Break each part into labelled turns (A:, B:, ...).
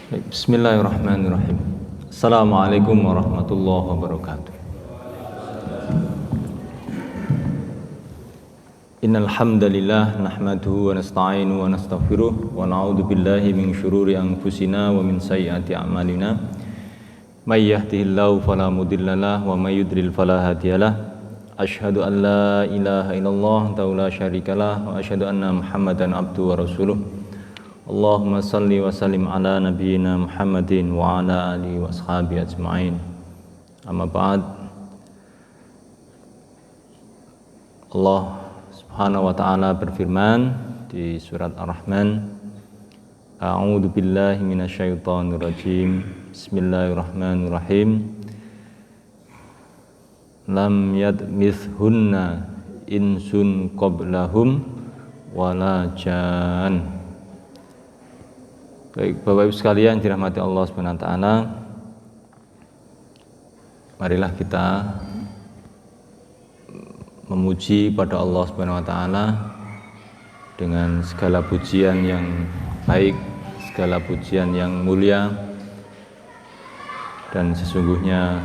A: Bismillahirrahmanirrahim. Assalamualaikum warahmatullahi wabarakatuh. Innal hamdalillah nahmaduhu wa nasta'inu wa nastaghfiruh wa na'udzu billahi min syururi anfusina wa min sayyiati a'malina. May yahdihillahu fala mudhillalah wa may yudlil fala hadiyalah. Asyhadu an la ilaha illallah wa la syarikalah wa asyhadu anna Muhammadan abduhu wa rasuluh. Allahumma salli wa sallim ala nabiyyina Muhammadin wa ala alihi wa ashabihi ajma'in. Amma ba'd. Allah Subhanahu wa ta'ala berfirman di surat Ar-Rahman, A'udzu billahi minasyaitonir rajim. Bismillahirrahmanirrahim. Lam yadmithunna insun qablahum wala jan. Baik, Bapak Ibu sekalian dirahmati Allah Subhanahu wa taala. Marilah kita memuji pada Allah Subhanahu wa taala dengan segala pujian yang baik, segala pujian yang mulia. Dan sesungguhnya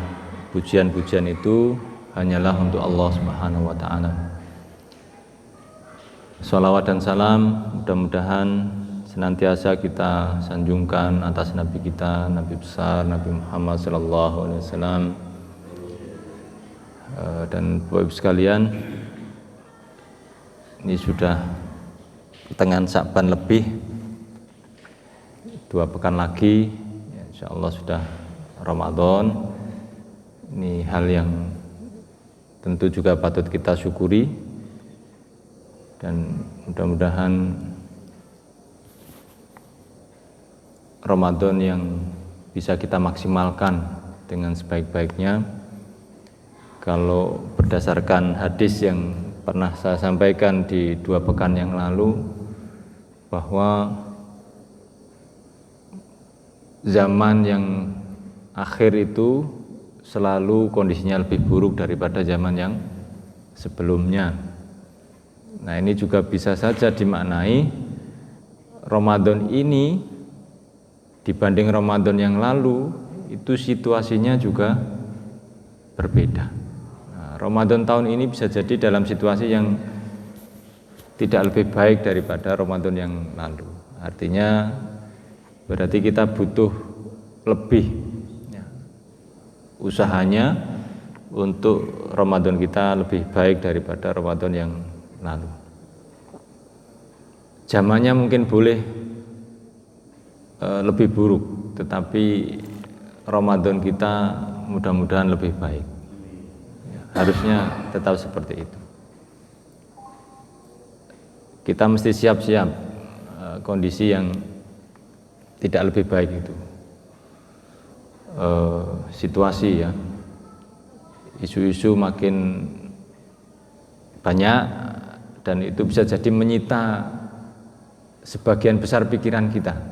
A: pujian-pujian itu hanyalah untuk Allah Subhanahu wa taala. Shalawat dan salam mudah-mudahan senantiasa kita sanjungkan atas Nabi kita, Nabi besar, Nabi Muhammad sallallahu alaihi wasallam. Dan Bapak Ibu sekalian, ini sudah pertengahan Sya'ban lebih 2 pekan lagi, insyaallah sudah Ramadan. Ini hal yang tentu juga patut kita syukuri, dan mudah-mudahan Ramadan yang bisa kita maksimalkan dengan sebaik-baiknya. Kalau berdasarkan hadis yang pernah saya sampaikan di 2 pekan yang lalu, bahwa zaman yang akhir itu selalu kondisinya lebih buruk daripada zaman yang sebelumnya. Nah, ini juga bisa saja dimaknai Ramadan ini dibanding Ramadan yang lalu itu situasinya juga berbeda. Nah, Ramadan tahun ini bisa jadi dalam situasi yang tidak lebih baik daripada Ramadan yang lalu. Artinya berarti kita butuh lebih usahanya untuk Ramadan kita lebih baik daripada Ramadan yang lalu. Zamannya mungkin boleh lebih buruk, tetapi Ramadan kita mudah-mudahan lebih baik. Harusnya tetap seperti itu. Kita mesti siap-siap kondisi yang tidak lebih baik itu. Situasi ya, isu-isu makin banyak dan itu bisa jadi menyita sebagian besar pikiran kita.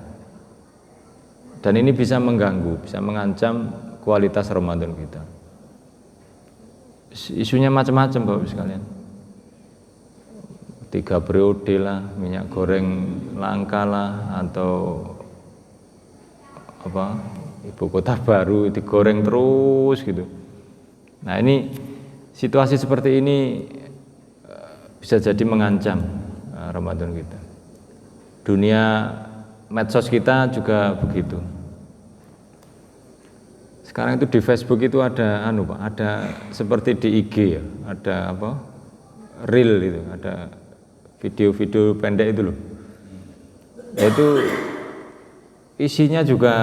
A: Dan ini bisa mengganggu, bisa mengancam kualitas Ramadan kita. Isunya macam-macam Bapak sekalian. 3 periode lah, minyak goreng langka lah, atau apa, ibu kota baru digoreng terus gitu. Nah, ini situasi seperti ini bisa jadi mengancam Ramadan kita. Dunia medsos kita juga begitu. Sekarang itu di Facebook itu ada Pak, ada seperti di IG ya, ada apa? Reel itu, ada video-video pendek itu loh. Itu isinya juga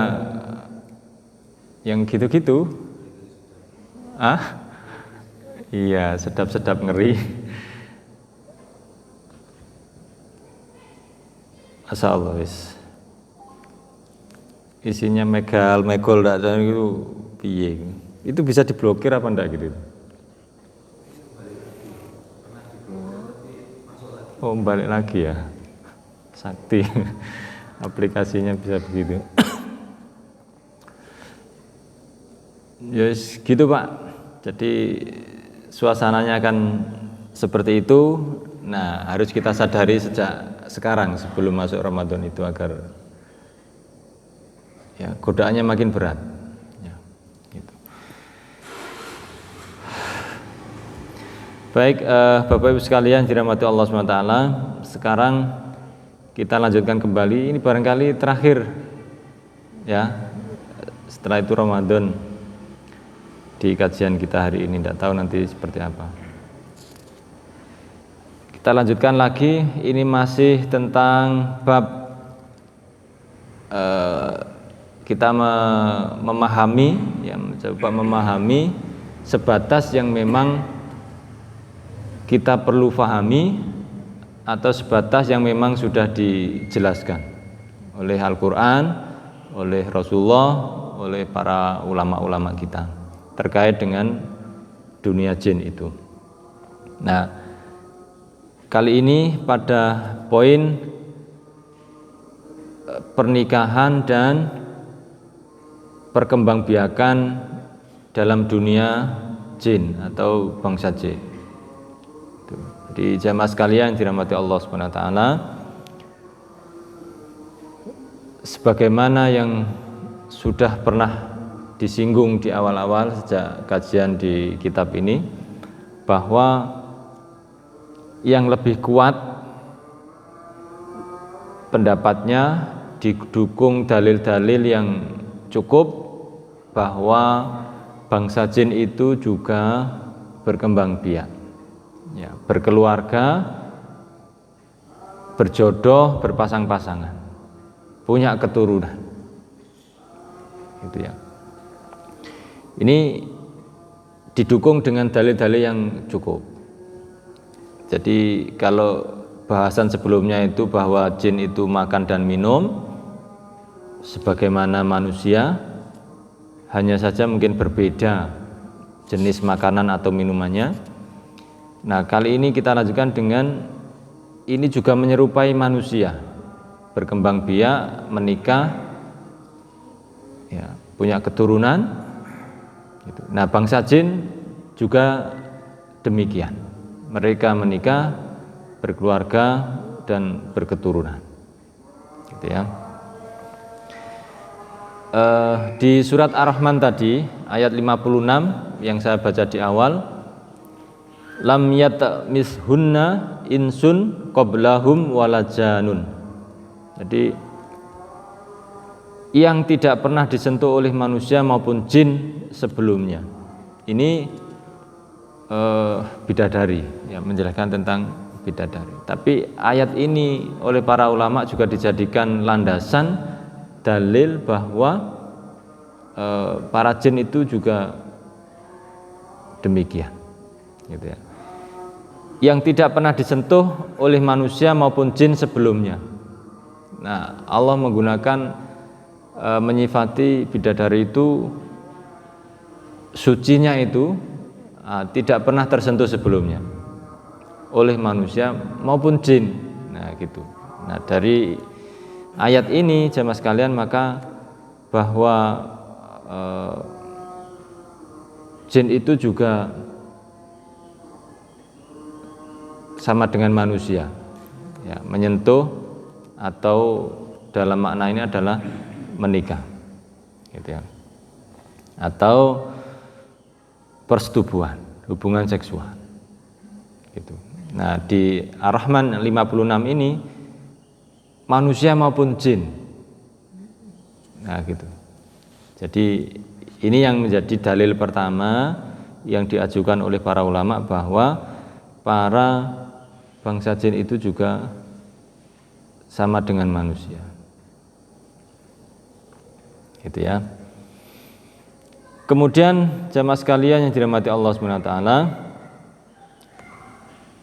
A: yang gitu-gitu. Iya, sedap-sedap ngeri. Masyaallah wis. Isinya megol ndak ada itu piye. Itu bisa diblokir apa enggak gitu? Oh, balik lagi ya. Sakti. Aplikasinya bisa begitu. Yes, gitu Pak. Jadi suasananya akan seperti itu. Nah, harus kita sadari sejak sekarang sebelum masuk Ramadan itu agar ya, godaannya makin berat. Ya, gitu. Baik, Bapak Ibu sekalian dirahmati Allah SWT, sekarang kita lanjutkan kembali. Ini barangkali terakhir, ya. Setelah itu Ramadan di kajian kita hari ini, tidak tahu nanti seperti apa. Kita lanjutkan lagi. Ini masih tentang bab kita memahami, ya, mencoba memahami sebatas yang memang kita perlu fahami atau sebatas yang memang sudah dijelaskan oleh Al-Quran, oleh Rasulullah, oleh para ulama-ulama kita terkait dengan dunia jin itu. Nah, kali ini pada poin pernikahan dan perkembangbiakan dalam dunia jin atau bangsa jin. Jadi jamaah sekalian dirahmati Allah Subhanahu wa taala, sebagaimana yang sudah pernah disinggung di awal-awal sejak kajian di kitab ini, bahwa yang lebih kuat pendapatnya didukung dalil-dalil yang cukup bahwa bangsa jin itu juga berkembang biak, ya, berkeluarga, berjodoh, berpasang-pasangan, punya keturunan, gitu ya. Ini didukung dengan dalil-dalil yang cukup. Jadi kalau bahasan sebelumnya itu bahwa jin itu makan dan minum sebagaimana manusia, hanya saja mungkin berbeda jenis makanan atau minumannya. Nah, kali ini kita lanjutkan dengan ini juga menyerupai manusia, berkembang biak, menikah, ya, punya keturunan gitu. Nah, bangsa jin juga demikian, mereka menikah, berkeluarga dan berketurunan, gitu ya. Di surat Ar-Rahman tadi ayat 56 yang saya baca di awal, lam yatmishunna insun qablahum walajanun. Jadi yang tidak pernah disentuh oleh manusia maupun jin sebelumnya. Ini bidadari, ya, menjelaskan tentang bidadari. Tapi ayat ini oleh para ulama juga dijadikan landasan dalil bahwa para jin itu juga demikian, gitu ya. Yang tidak pernah disentuh oleh manusia maupun jin sebelumnya. Nah, Allah menggunakan menyifati bidadari itu, sucinya itu tidak pernah tersentuh sebelumnya oleh manusia maupun jin. Nah, gitu. Nah, dari ayat ini jamaah sekalian, maka bahwa jin itu juga sama dengan manusia, ya, menyentuh atau dalam makna ini adalah menikah, gitu ya, atau persetubuhan, hubungan seksual, gitu. Nah, di Ar-Rahman 56 ini manusia maupun jin. Nah, gitu. Jadi ini yang menjadi dalil pertama yang diajukan oleh para ulama bahwa para bangsa jin itu juga sama dengan manusia, gitu ya. Kemudian jamaah sekalian yang dirahmati Allah Subhanahu wa taala,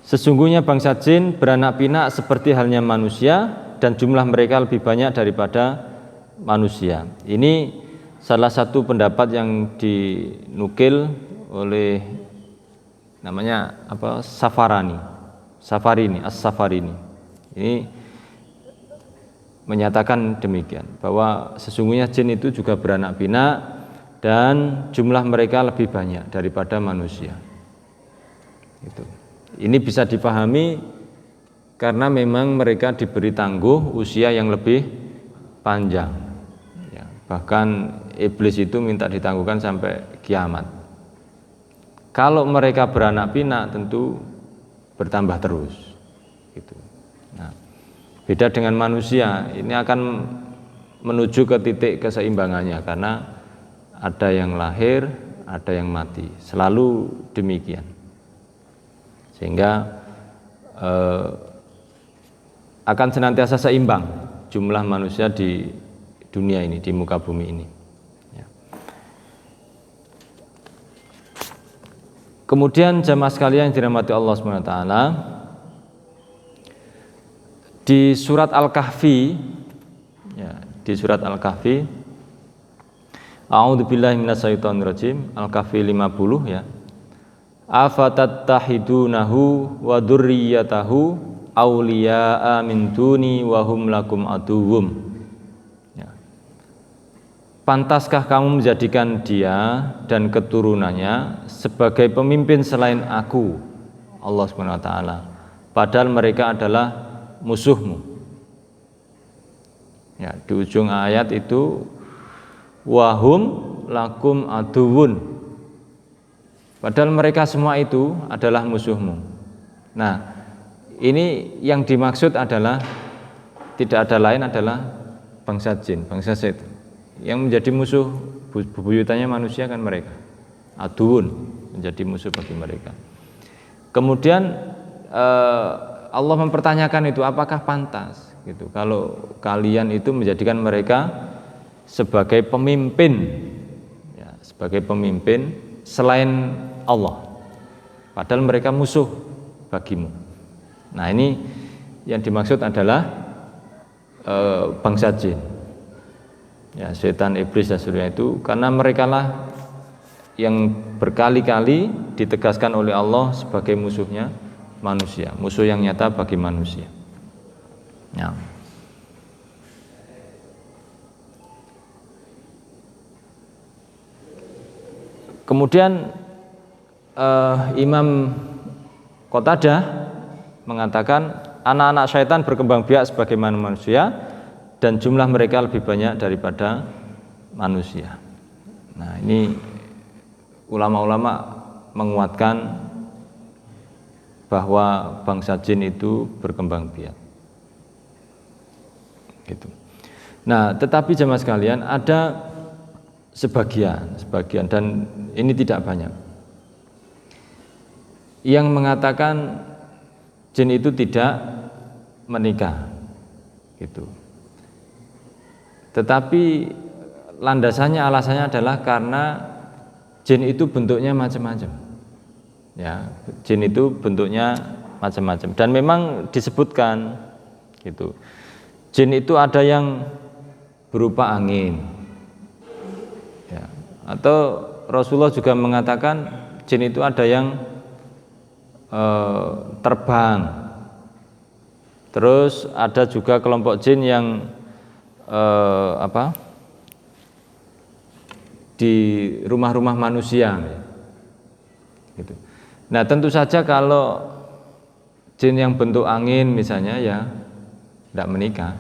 A: sesungguhnya bangsa jin beranak pinak seperti halnya manusia dan jumlah mereka lebih banyak daripada manusia. Ini salah satu pendapat yang dinukil oleh namanya apa? Safarini, As-Safarini. Ini menyatakan demikian, bahwa sesungguhnya jin itu juga beranak pinak dan jumlah mereka lebih banyak daripada manusia. Itu. Ini bisa dipahami karena memang mereka diberi tangguh usia yang lebih panjang, ya, Bahkan iblis itu minta ditangguhkan sampai kiamat. Kalau mereka beranak pinak tentu bertambah terus gitu. Nah, beda dengan manusia, ini akan menuju ke titik keseimbangannya karena ada yang lahir, ada yang mati, selalu demikian. Sehingga akan senantiasa seimbang jumlah manusia di dunia ini, di muka bumi ini. Ya. Kemudian jamaah sekalian yang dirahmati Allah SWT, di surat Al-Kahfi, ya, di surat Al-Kahfi, A'udzubillahi minasyaitonirrajim, Al-Kahfi 50 ya. Afatattahidunahu wa dzurriyyatahu awliya'a min duni wa hum lakum aduwwum. Ya. Pantaskah kamu menjadikan dia dan keturunannya sebagai pemimpin selain aku, Allah Subhanahu wa taala, padahal mereka adalah musuhmu. Ya, di ujung ayat itu wahum lakum aduwwun, padahal mereka semua itu adalah musuhmu. Nah, ini yang dimaksud adalah tidak ada lain adalah bangsa jin, bangsa setan yang menjadi musuh bebuyutannya manusia kan mereka. Aduwwun, menjadi musuh bagi mereka. Kemudian Allah mempertanyakan itu, apakah pantas gitu kalau kalian itu menjadikan mereka sebagai pemimpin, ya, sebagai pemimpin selain Allah, padahal mereka musuh bagimu. Nah, ini yang dimaksud adalah bangsa jin, ya, setan, iblis dan seterusnya itu, karena mereka lah yang berkali-kali ditegaskan oleh Allah sebagai musuhnya manusia, musuh yang nyata bagi manusia. Ya. Kemudian Imam Qatadah mengatakan anak-anak syaitan berkembang biak sebagaimana manusia dan jumlah mereka lebih banyak daripada manusia. Nah, ini ulama-ulama menguatkan bahwa bangsa jin itu berkembang biak. Gitu. Nah, tetapi jemaah sekalian, ada sebagian dan ini tidak banyak yang mengatakan jin itu tidak menikah gitu. Tetapi landasannya, alasannya adalah karena jin itu bentuknya macam-macam. Ya, jin itu bentuknya macam-macam dan memang disebutkan gitu. Jin itu ada yang berupa angin. Ya, atau Rasulullah juga mengatakan jin itu ada yang terbang. Terus ada juga kelompok jin yang di rumah-rumah manusia. Gitu. Nah, tentu saja kalau jin yang bentuk angin misalnya ya tidak menikah.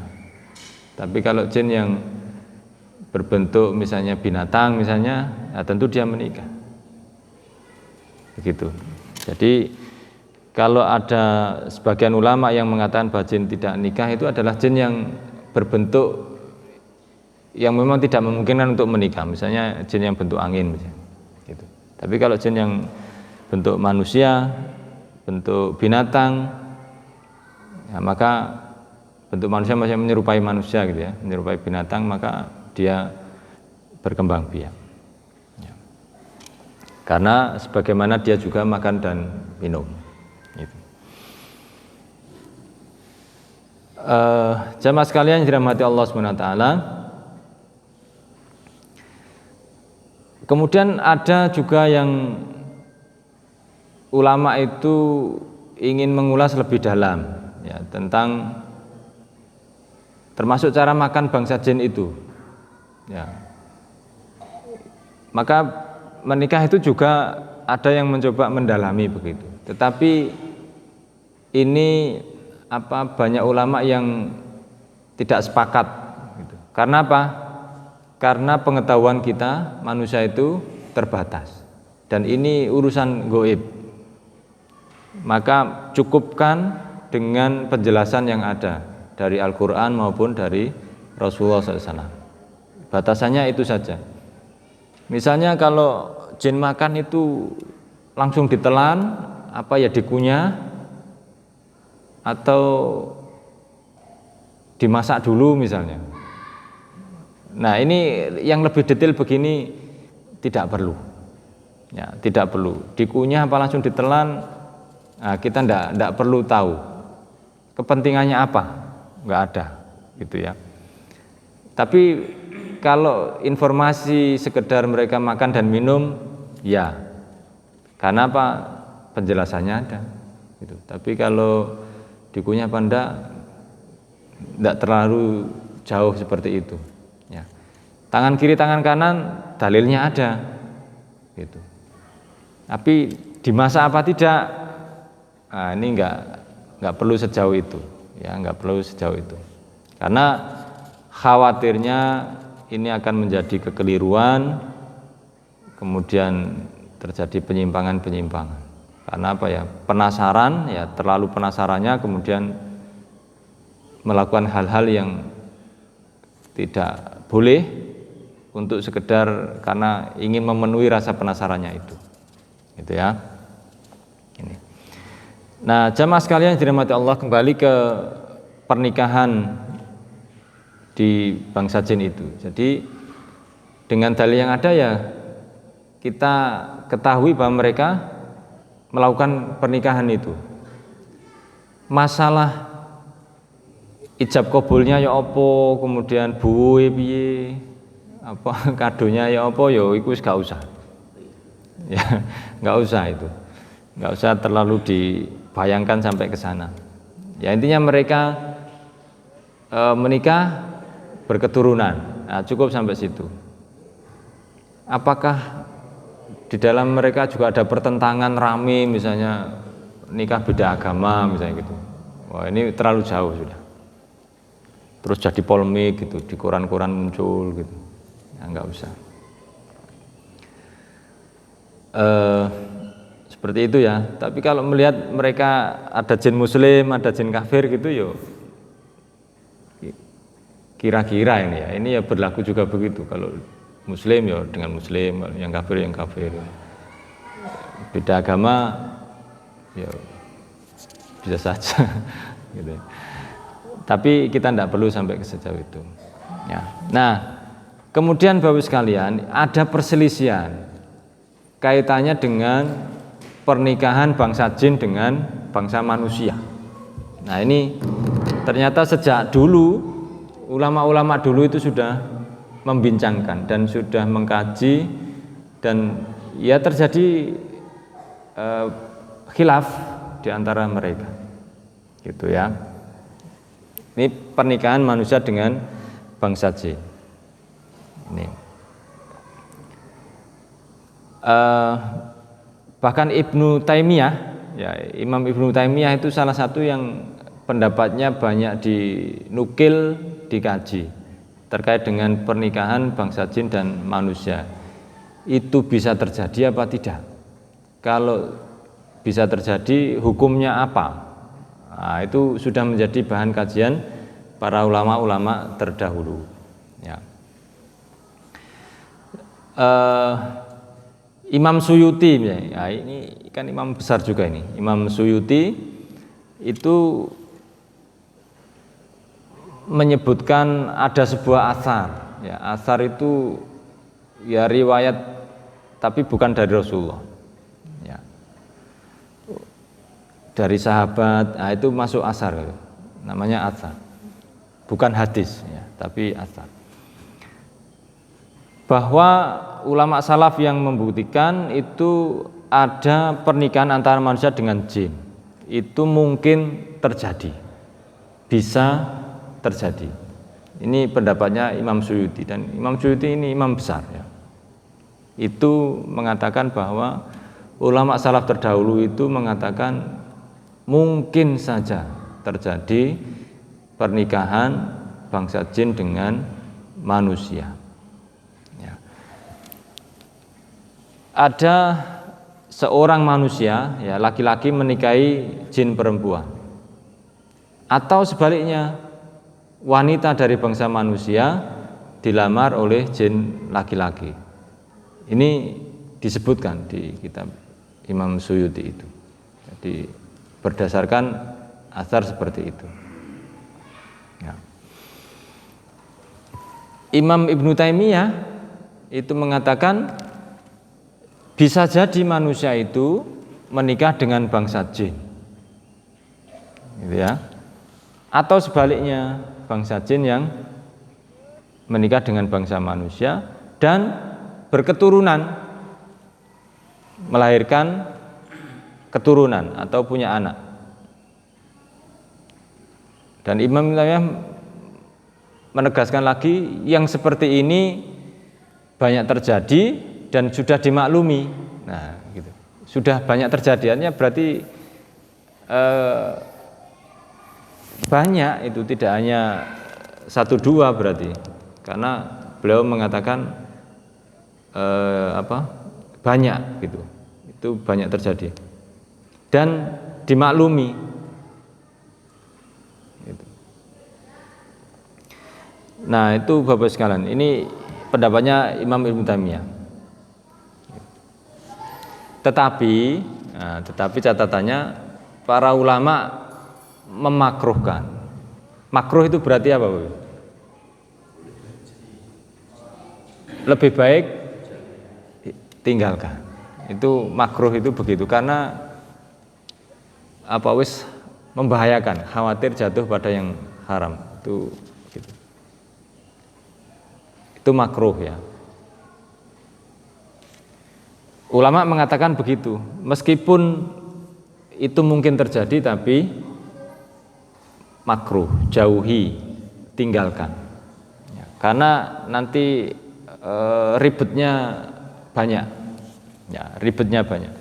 A: Tapi kalau jin yang berbentuk misalnya binatang misalnya, ya tentu dia menikah. Begitu. Jadi kalau ada sebagian ulama yang mengatakan bahwa jin tidak nikah, itu adalah jin yang berbentuk yang memang tidak memungkinkan untuk menikah, misalnya jin yang bentuk angin misalnya. Gitu. Tapi kalau jin yang bentuk manusia, bentuk binatang, ya maka bentuk manusia masih menyerupai manusia gitu ya, menyerupai binatang, maka dia berkembang biak. Ya. Karena sebagaimana dia juga makan dan minum. Gitu. Jamaah sekalian yang dirahmati Allah SWT, kemudian ada juga yang ulama itu ingin mengulas lebih dalam ya, tentang termasuk cara makan bangsa jin itu. Ya. Maka menikah itu juga ada yang mencoba mendalami begitu. Tetapi ini banyak ulama yang tidak sepakat gitu. Karena apa? karena pengetahuan kita manusia itu terbatas dan ini urusan gaib. Maka cukupkan dengan penjelasan yang ada dari Al-Quran maupun dari Rasulullah SAW. Batasannya itu saja. Misalnya kalau jin makan itu langsung ditelan, apa ya dikunyah atau dimasak dulu misalnya. Nah ini yang lebih detail begini tidak perlu. Ya, tidak perlu. Dikunyah apa langsung ditelan, nah, kita tidak perlu tahu kepentingannya apa, nggak ada, gitu ya. Tapi kalau informasi sekedar mereka makan dan minum, ya, karena apa? Penjelasannya ada. Gitu. Tapi kalau dikunyah apa enggak terlalu jauh seperti itu. Ya. Tangan kiri, tangan kanan, dalilnya ada. Gitu. Tapi dimasak apa tidak? Nah, ini enggak perlu sejauh itu. Ya, enggak perlu sejauh itu. Karena khawatirnya ini akan menjadi kekeliruan, kemudian terjadi penyimpangan-penyimpangan. Karena apa ya? Penasaran, ya terlalu penasarannya kemudian melakukan hal-hal yang tidak boleh untuk sekedar karena ingin memenuhi rasa penasarannya itu. Gitu ya. Ini. Nah, jamaah sekalian yang dirahmati Allah, kembali ke pernikahan di bangsa jin itu. Jadi dengan dalil yang ada ya kita ketahui bahwa mereka melakukan pernikahan itu. Masalah ijab kabulnya ya apa, kemudian buwe piye, apa kadonya ya apa ya iku wis gak usah. Ya, enggak usah itu. Enggak usah terlalu dibayangkan sampai ke sana. Ya intinya mereka menikah berketurunan. Nah, cukup sampai situ. Apakah di dalam mereka juga ada pertentangan rame, misalnya nikah beda agama misalnya gitu? Wah ini terlalu jauh sudah. Terus jadi polemik gitu, di koran-koran muncul gitu. Ya, nggak usah. Seperti itu ya. Tapi kalau melihat mereka ada jin muslim, ada jin kafir gitu, yo kira-kira ini ya. Ini ya berlaku juga begitu. Kalau muslim ya dengan muslim, yang kafir yang kafir. Beda agama ya bisa saja gitu. Tapi kita tidak perlu sampai ke sejauh itu. Ya. Nah, kemudian Bapak sekalian, ada perselisihan kaitannya dengan pernikahan bangsa jin dengan bangsa manusia. Nah, ini ternyata sejak dulu ulama-ulama dulu itu sudah membincangkan dan sudah mengkaji dan ya terjadi khilaf di antara mereka. Gitu ya. Ini pernikahan manusia dengan bangsa jin. Ini. Bahkan Ibnu Taimiyah, ya Imam Ibnu Taimiyah itu salah satu yang pendapatnya banyak dinukil, dikaji terkait dengan pernikahan bangsa jin dan manusia. Itu bisa terjadi apa tidak? Kalau bisa terjadi, hukumnya apa? Nah, itu sudah menjadi bahan kajian para ulama-ulama terdahulu. Ya. Imam Suyuti, ya, ini kan imam besar juga ini. Imam Suyuti itu menyebutkan ada sebuah asar. Ya, asar itu ya riwayat, tapi bukan dari Rasulullah. Ya. Dari sahabat, nah itu masuk asar, namanya asar, bukan hadis, ya, tapi asar. Bahwa ulama salaf yang membuktikan itu ada pernikahan antara manusia dengan jin, itu mungkin terjadi, bisa terjadi. Ini pendapatnya Imam Suyuti, dan Imam Suyuti ini imam besar, ya. Itu mengatakan bahwa ulama salaf terdahulu itu mengatakan mungkin saja terjadi pernikahan bangsa jin dengan manusia. ada seorang manusia, ya laki-laki menikahi jin perempuan, atau sebaliknya wanita dari bangsa manusia dilamar oleh jin laki-laki. Ini disebutkan di kitab Imam Suyuti itu. Jadi berdasarkan asar seperti itu. Ya. Imam Ibnu Taimiyah itu mengatakan bisa jadi manusia itu menikah dengan bangsa jin, gitu ya. Atau sebaliknya bangsa jin yang menikah dengan bangsa manusia dan berketurunan, melahirkan keturunan atau punya anak. Dan Imam Taimiyah menegaskan lagi yang seperti ini banyak terjadi dan sudah dimaklumi. Nah, gitu. Sudah banyak terjadiannya berarti banyak, itu tidak hanya 1-2 berarti, karena beliau mengatakan banyak gitu, itu banyak terjadi dan dimaklumi. Gitu. Nah itu Bapak sekalian, ini pendapatnya Imam Ibnu Taimiyah. Tetapi catatannya para ulama memakruhkan. Makruh itu berarti apa, Bapak? Lebih baik tinggalkan. Itu makruh itu begitu, karena membahayakan, khawatir jatuh pada yang haram. Itu gitu. Itu makruh ya. Ulama mengatakan begitu, meskipun itu mungkin terjadi tapi makruh, jauhi, tinggalkan. Ya, karena nanti ribetnya banyak. Ya, ribetnya banyak.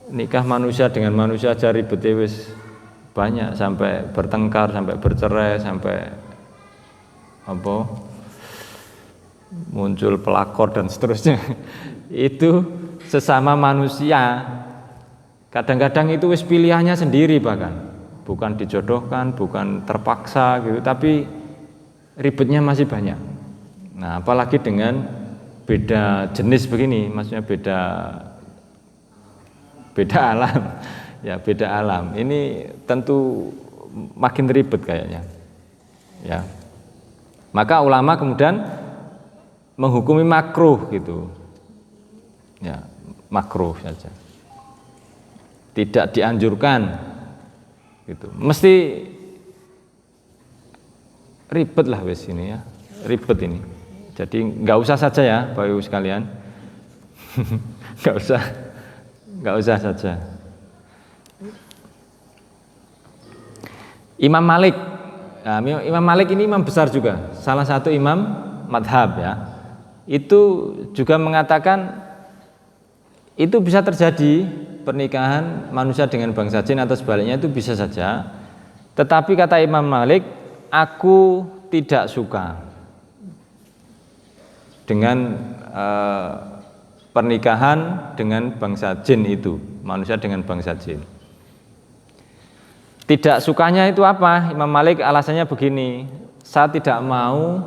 A: Nikah manusia dengan manusia aja ribetnya wis banyak, sampai bertengkar, sampai bercerai, sampai muncul pelakor dan seterusnya. Itu sesama manusia. Kadang-kadang itu wis pilihannya sendiri, bahkan bukan dijodohkan, bukan terpaksa gitu, tapi ribetnya masih banyak. Nah, apalagi dengan beda jenis begini, maksudnya beda alam. Ya, beda alam. Ini tentu makin ribet kayaknya. Ya. Maka ulama kemudian menghukumi makruh gitu. Ya, makruh saja. Tidak dianjurkan gitu. Mesti ribet lah wes ini ya. Ribet ini. Jadi nggak usah saja ya Bapak Ibu sekalian. nggak usah saja. Imam Malik. Nah, Imam Malik ini imam besar juga, salah satu imam madhab ya. Itu juga mengatakan itu bisa terjadi pernikahan manusia dengan bangsa jin atau sebaliknya, itu bisa saja. Tetapi kata Imam Malik, aku tidak suka dengan pernikahan dengan bangsa jin itu, manusia dengan bangsa jin. Tidak sukanya itu apa? Imam Malik alasannya begini, saya tidak mau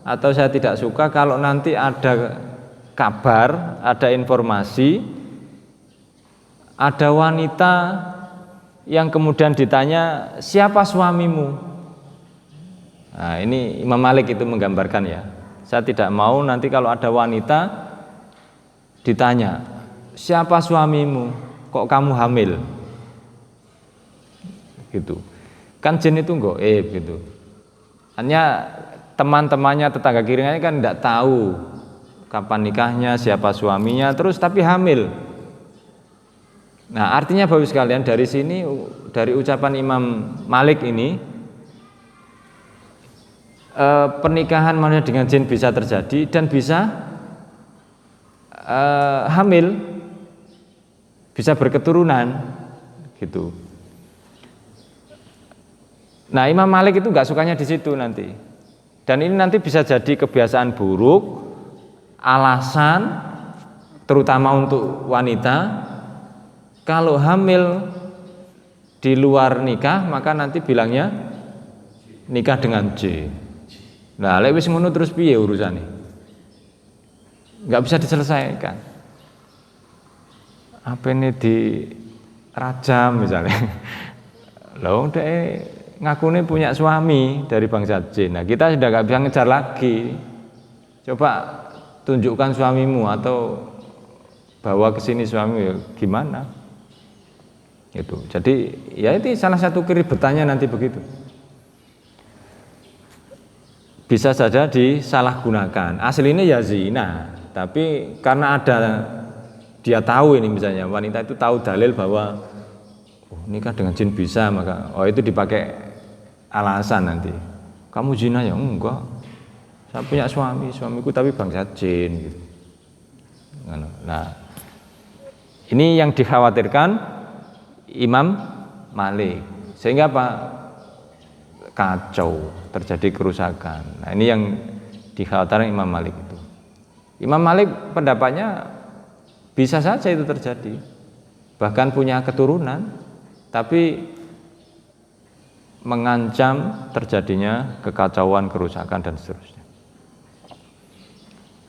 A: atau saya tidak suka kalau nanti ada kabar, ada informasi, ada wanita yang kemudian ditanya, siapa suamimu? Nah, ini Imam Malik itu menggambarkan ya. Saya tidak mau nanti kalau ada wanita ditanya, siapa suamimu? Kok kamu hamil? Gitu. Kan jin itu goib gitu. Hanya teman-temannya, tetangga kirinya kan tidak tahu kapan nikahnya, siapa suaminya, terus tapi hamil. Nah, artinya Bapak sekalian, dari sini, dari ucapan Imam Malik ini, pernikahan manusia dengan jin bisa terjadi dan bisa hamil, bisa berketurunan, gitu. Nah, Imam Malik itu nggak sukanya di situ nanti, dan ini nanti bisa jadi kebiasaan buruk, alasan terutama untuk wanita, kalau hamil di luar nikah maka nanti bilangnya nikah dengan J. Nah, lek wis ngono terus piye urusane? Enggak bisa diselesaikan. Apa ini di rajam misalnya. Loh, dek ngakune punya suami dari bangsa jin. Nah, kita sudah nggak bisa ngejar lagi. Coba tunjukkan suamimu atau bawa ke sini suamimu, ya gimana? Itu. Jadi ya itu salah satu keribetannya nanti begitu. Bisa saja disalahgunakan. Aslinya ya zina, tapi karena ada dia tahu ini misalnya wanita itu tahu dalil bahwa nikah dengan jin bisa, maka itu dipakai alasan nanti. Kamu zina ya? Enggak. Saya punya suamiku tapi bangsa jin gitu. Nah, ini yang dikhawatirkan Imam Malik. Sehingga apa? Kacau, terjadi kerusakan. Nah, ini yang dikhawatirkan Imam Malik itu. Imam Malik pendapatnya bisa saja itu terjadi. Bahkan punya keturunan tapi mengancam terjadinya kekacauan, kerusakan dan seterusnya.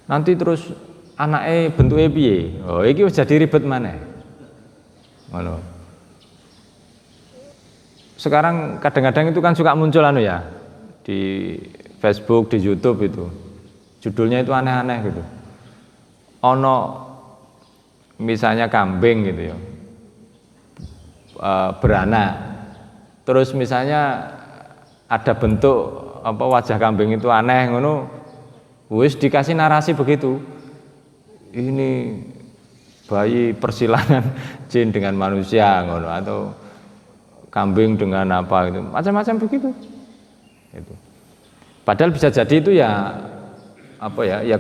A: Nanti terus anaknya bentuknya piye? Iki wis jadi ribet maneh. Ngono. Sekarang kadang-kadang itu kan suka muncul ya di Facebook, di YouTube itu. Judulnya itu aneh-aneh gitu. Ono misalnya kambing gitu ya. Beranak, terus misalnya ada bentuk wajah kambing itu aneh ngono, wis dikasih narasi begitu, ini bayi persilangan jin dengan manusia ngono, atau kambing dengan apa gitu, macam-macam begitu. Itu. Padahal bisa jadi itu ya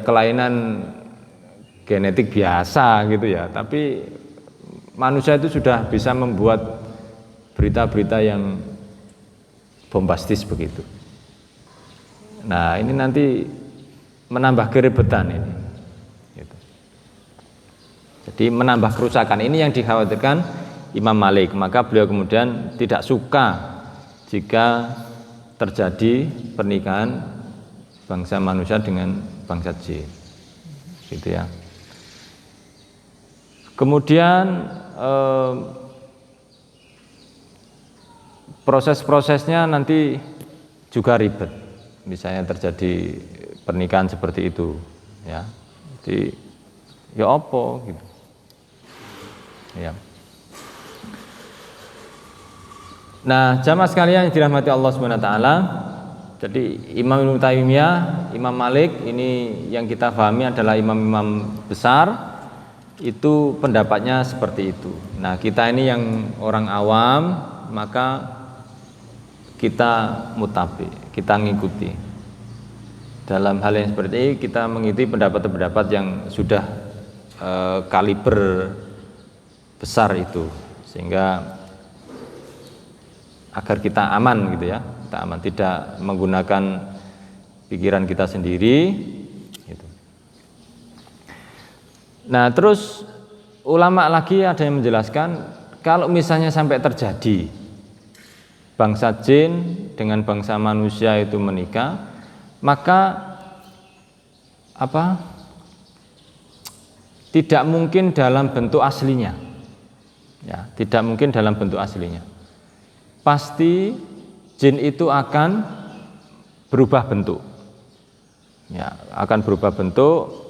A: kelainan genetik biasa gitu ya, tapi manusia itu sudah bisa membuat berita-berita yang bombastis begitu. Nah, ini nanti menambah keribetan ini. Gitu. Jadi menambah kerusakan. Ini yang dikhawatirkan Imam Malik. Maka beliau kemudian tidak suka jika terjadi pernikahan bangsa manusia dengan bangsa jin. Gitu ya. Kemudian proses-prosesnya nanti juga ribet. Misalnya terjadi pernikahan seperti itu, ya. Jadi ya apa gitu. Ya. Nah, jamaah sekalian yang dirahmati Allah Subhanahu wa taala, jadi Imam Ibnu Taimiyah, Imam Malik ini yang kita pahami adalah imam-imam besar. Itu pendapatnya seperti itu. Nah, kita ini yang orang awam, maka kita mutabi, kita ngikuti. Dalam hal yang seperti ini kita mengikuti pendapat-pendapat yang sudah kaliber besar itu, sehingga agar kita aman gitu ya, kita aman, tidak menggunakan pikiran kita sendiri. Nah, terus ulama lagi ada yang menjelaskan kalau misalnya sampai terjadi bangsa jin dengan bangsa manusia itu menikah, maka tidak mungkin dalam bentuk aslinya. Ya, tidak mungkin dalam bentuk aslinya. Pasti jin itu akan berubah bentuk. Ya, akan berubah bentuk.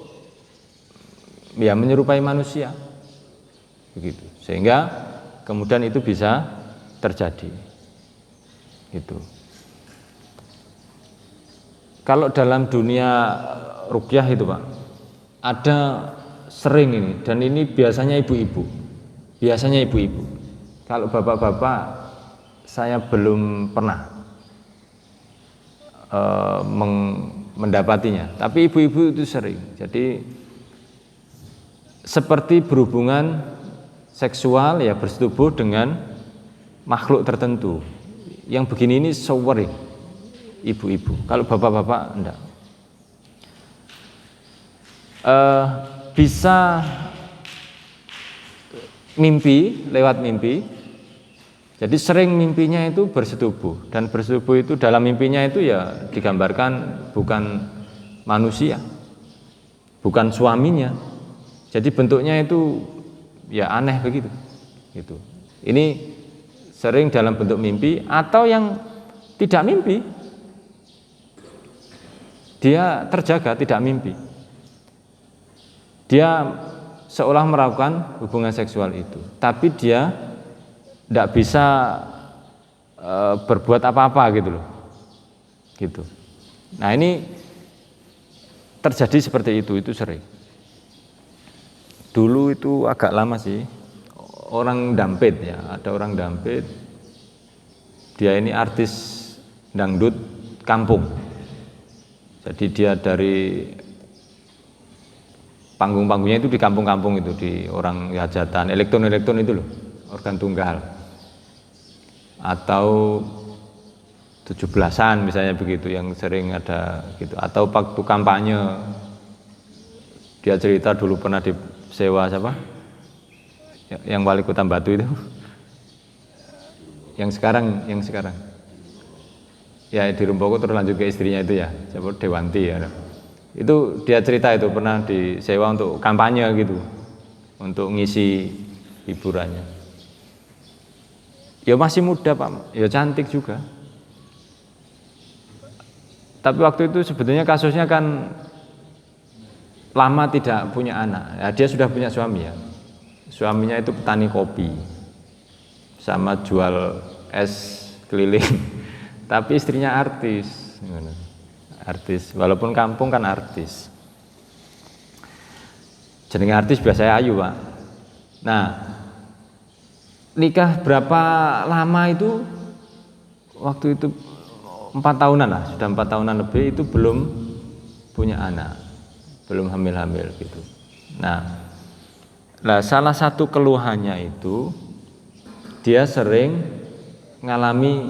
A: Ya, menyerupai manusia begitu, sehingga kemudian itu bisa terjadi gitu. Kalau dalam dunia ruqyah itu Pak, ada sering ini, dan ini biasanya ibu-ibu. Kalau bapak-bapak saya belum pernah mendapatinya, tapi ibu-ibu itu sering. Jadi seperti berhubungan seksual ya, bersetubuh dengan makhluk tertentu. Yang begini ini sewering ibu-ibu. Kalau bapak-bapak enggak. Bisa mimpi, lewat mimpi. Jadi sering mimpinya itu bersetubuh, dan bersetubuh itu dalam mimpinya itu ya digambarkan bukan manusia, bukan suaminya. Jadi bentuknya itu ya aneh begitu. Gitu. Ini sering dalam bentuk mimpi atau yang tidak mimpi. Dia terjaga, tidak mimpi. Dia seolah melakukan hubungan seksual itu, tapi dia tidak bisa berbuat apa-apa gitu loh. Gitu. Nah, ini terjadi seperti itu sering. Dulu itu agak lama sih, orang dampit ya, ada orang dampit, dia ini artis dangdut kampung. Jadi dia dari panggung-panggungnya itu di kampung-kampung itu, di orang hajatan, elektron itu loh, organ tunggal. Atau 17-an misalnya begitu yang sering ada gitu, atau waktu kampanye dia cerita dulu pernah disewa siapa yang wali kota Batu itu yang sekarang ya di Rumpoko terus lanjut ke istrinya itu ya, siapa, Dewanti ya, itu dia cerita itu pernah disewa untuk kampanye gitu, untuk ngisi hiburannya. Ya masih muda Pak, ya cantik juga. Tapi waktu itu sebetulnya kasusnya kan lama tidak punya anak. Ya, dia sudah punya suami ya. Suaminya itu petani kopi, sama jual es keliling. Tapi istrinya artis, artis. Walaupun kampung kan artis. Jenenge artis biasanya ayu Pak. Nah, nikah berapa lama itu? Waktu itu 4 tahunan lah, sudah 4 tahunan lebih itu belum punya anak, belum hamil-hamil gitu. Nah, salah satu keluhannya itu dia sering mengalami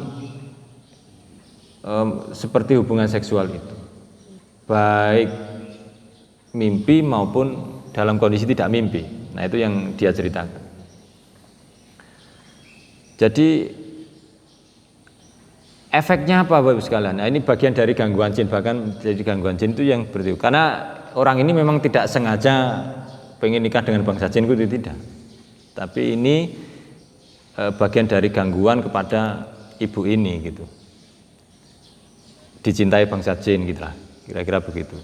A: seperti hubungan seksual itu, baik mimpi maupun dalam kondisi tidak mimpi. Nah, itu yang dia ceritakan. Jadi efeknya apa Bapak sekalian? Nah, ini bagian dari gangguan jin, bahkan jadi gangguan jin itu yang berarti karena orang ini memang tidak sengaja pengen nikah dengan bangsa jin itu tidak. Tapi ini bagian dari gangguan kepada ibu ini gitu. Dicintai bangsa jin gitu lah, kira-kira begitu.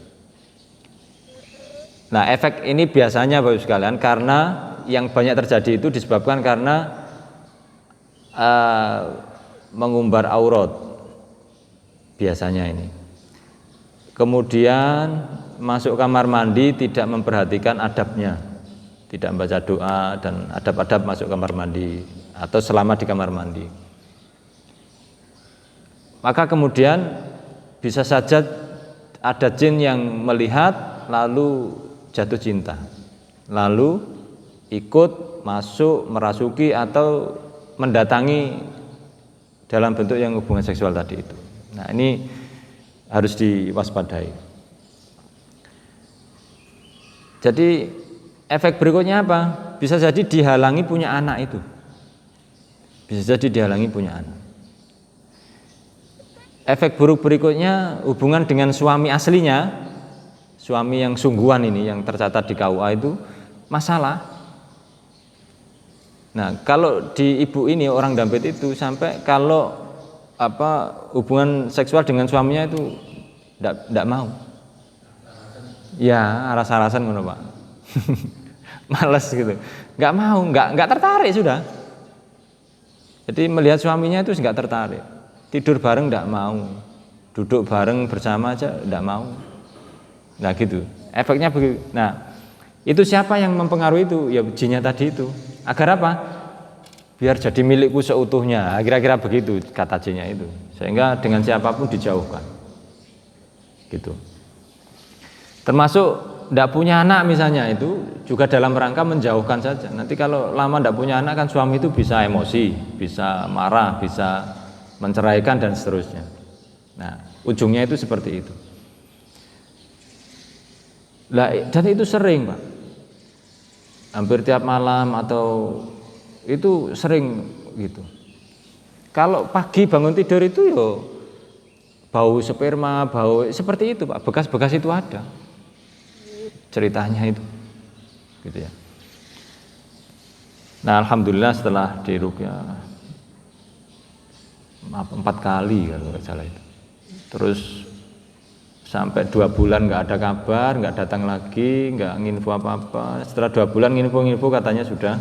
A: Nah, efek ini biasanya Bapak sekalian karena yang banyak terjadi itu disebabkan karena mengumbar aurat biasanya ini. Kemudian masuk kamar mandi tidak memperhatikan adabnya, tidak membaca doa dan adab-adab masuk kamar mandi atau selama di kamar mandi. Maka kemudian bisa saja ada jin yang melihat lalu jatuh cinta, lalu ikut masuk merasuki atau mendatangi dalam bentuk yang hubungan seksual tadi itu. Nah, ini harus diwaspadai. Jadi efek berikutnya apa? Bisa jadi dihalangi punya anak itu. Bisa jadi dihalangi punya anak. Efek buruk berikutnya hubungan dengan suami aslinya, suami yang sungguhan ini yang tercatat di KUA itu masalah. Nah, kalau di ibu ini orang dampit itu sampai kalau hubungan seksual dengan suaminya itu tidak mau. Ya, aras-arasan ngono Pak. Males gitu. Enggak mau, enggak tertarik sudah. Jadi melihat suaminya itu enggak tertarik. Tidur bareng enggak mau. Duduk bareng bersama aja enggak mau. Nah, gitu. Efeknya begitu. Nah, itu siapa yang mempengaruhi itu? Ya jinnya tadi itu. Agar apa? Biar jadi milikku seutuhnya. Kira-kira begitu kata jinnya itu. Sehingga dengan siapapun dijauhkan. Gitu. Termasuk tidak punya anak misalnya itu juga dalam rangka menjauhkan saja. Nanti kalau lama tidak punya anak kan suami itu bisa emosi, bisa marah, bisa menceraikan dan seterusnya. Nah, ujungnya itu seperti itu. Dan itu sering Pak. Hampir tiap malam atau itu sering gitu. Kalau pagi bangun tidur itu yo bau sperma, bau seperti itu Pak, bekas-bekas itu ada ceritanya itu, gitu ya. Nah alhamdulillah setelah diruqyah 4 kali kalau nggak salah itu, terus sampai 2 bulan nggak ada kabar, nggak datang lagi, nggak nginfo apa-apa. Setelah 2 bulan nginfo katanya sudah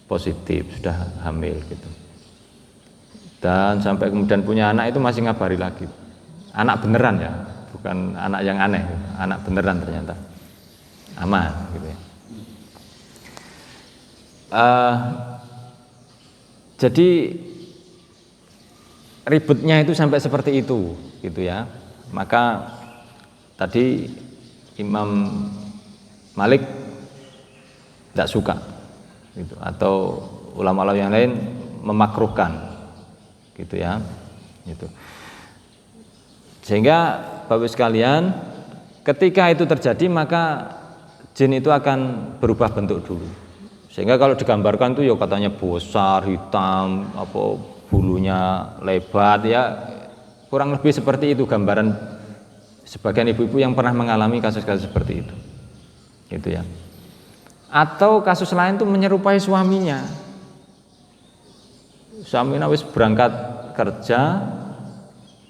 A: positif, sudah hamil gitu. Dan sampai kemudian punya anak itu masih ngabari lagi. Anak beneran ya, bukan anak yang aneh, anak beneran ternyata. Aman gitu ya. Jadi ribetnya itu sampai seperti itu gitu ya. Maka tadi Imam Malik tidak suka gitu, atau ulama-ulama yang lain memakruhkan gitu ya, gitu. Sehingga Bapak sekalian, ketika itu terjadi maka jin itu akan berubah bentuk dulu. Sehingga kalau digambarkan tuh ya katanya besar, hitam, apa bulunya lebat ya, kurang lebih seperti itu gambaran sebagian ibu-ibu yang pernah mengalami kasus-kasus seperti itu. Gitu ya. Atau kasus lain tuh menyerupai suaminya. Suaminya wis berangkat kerja,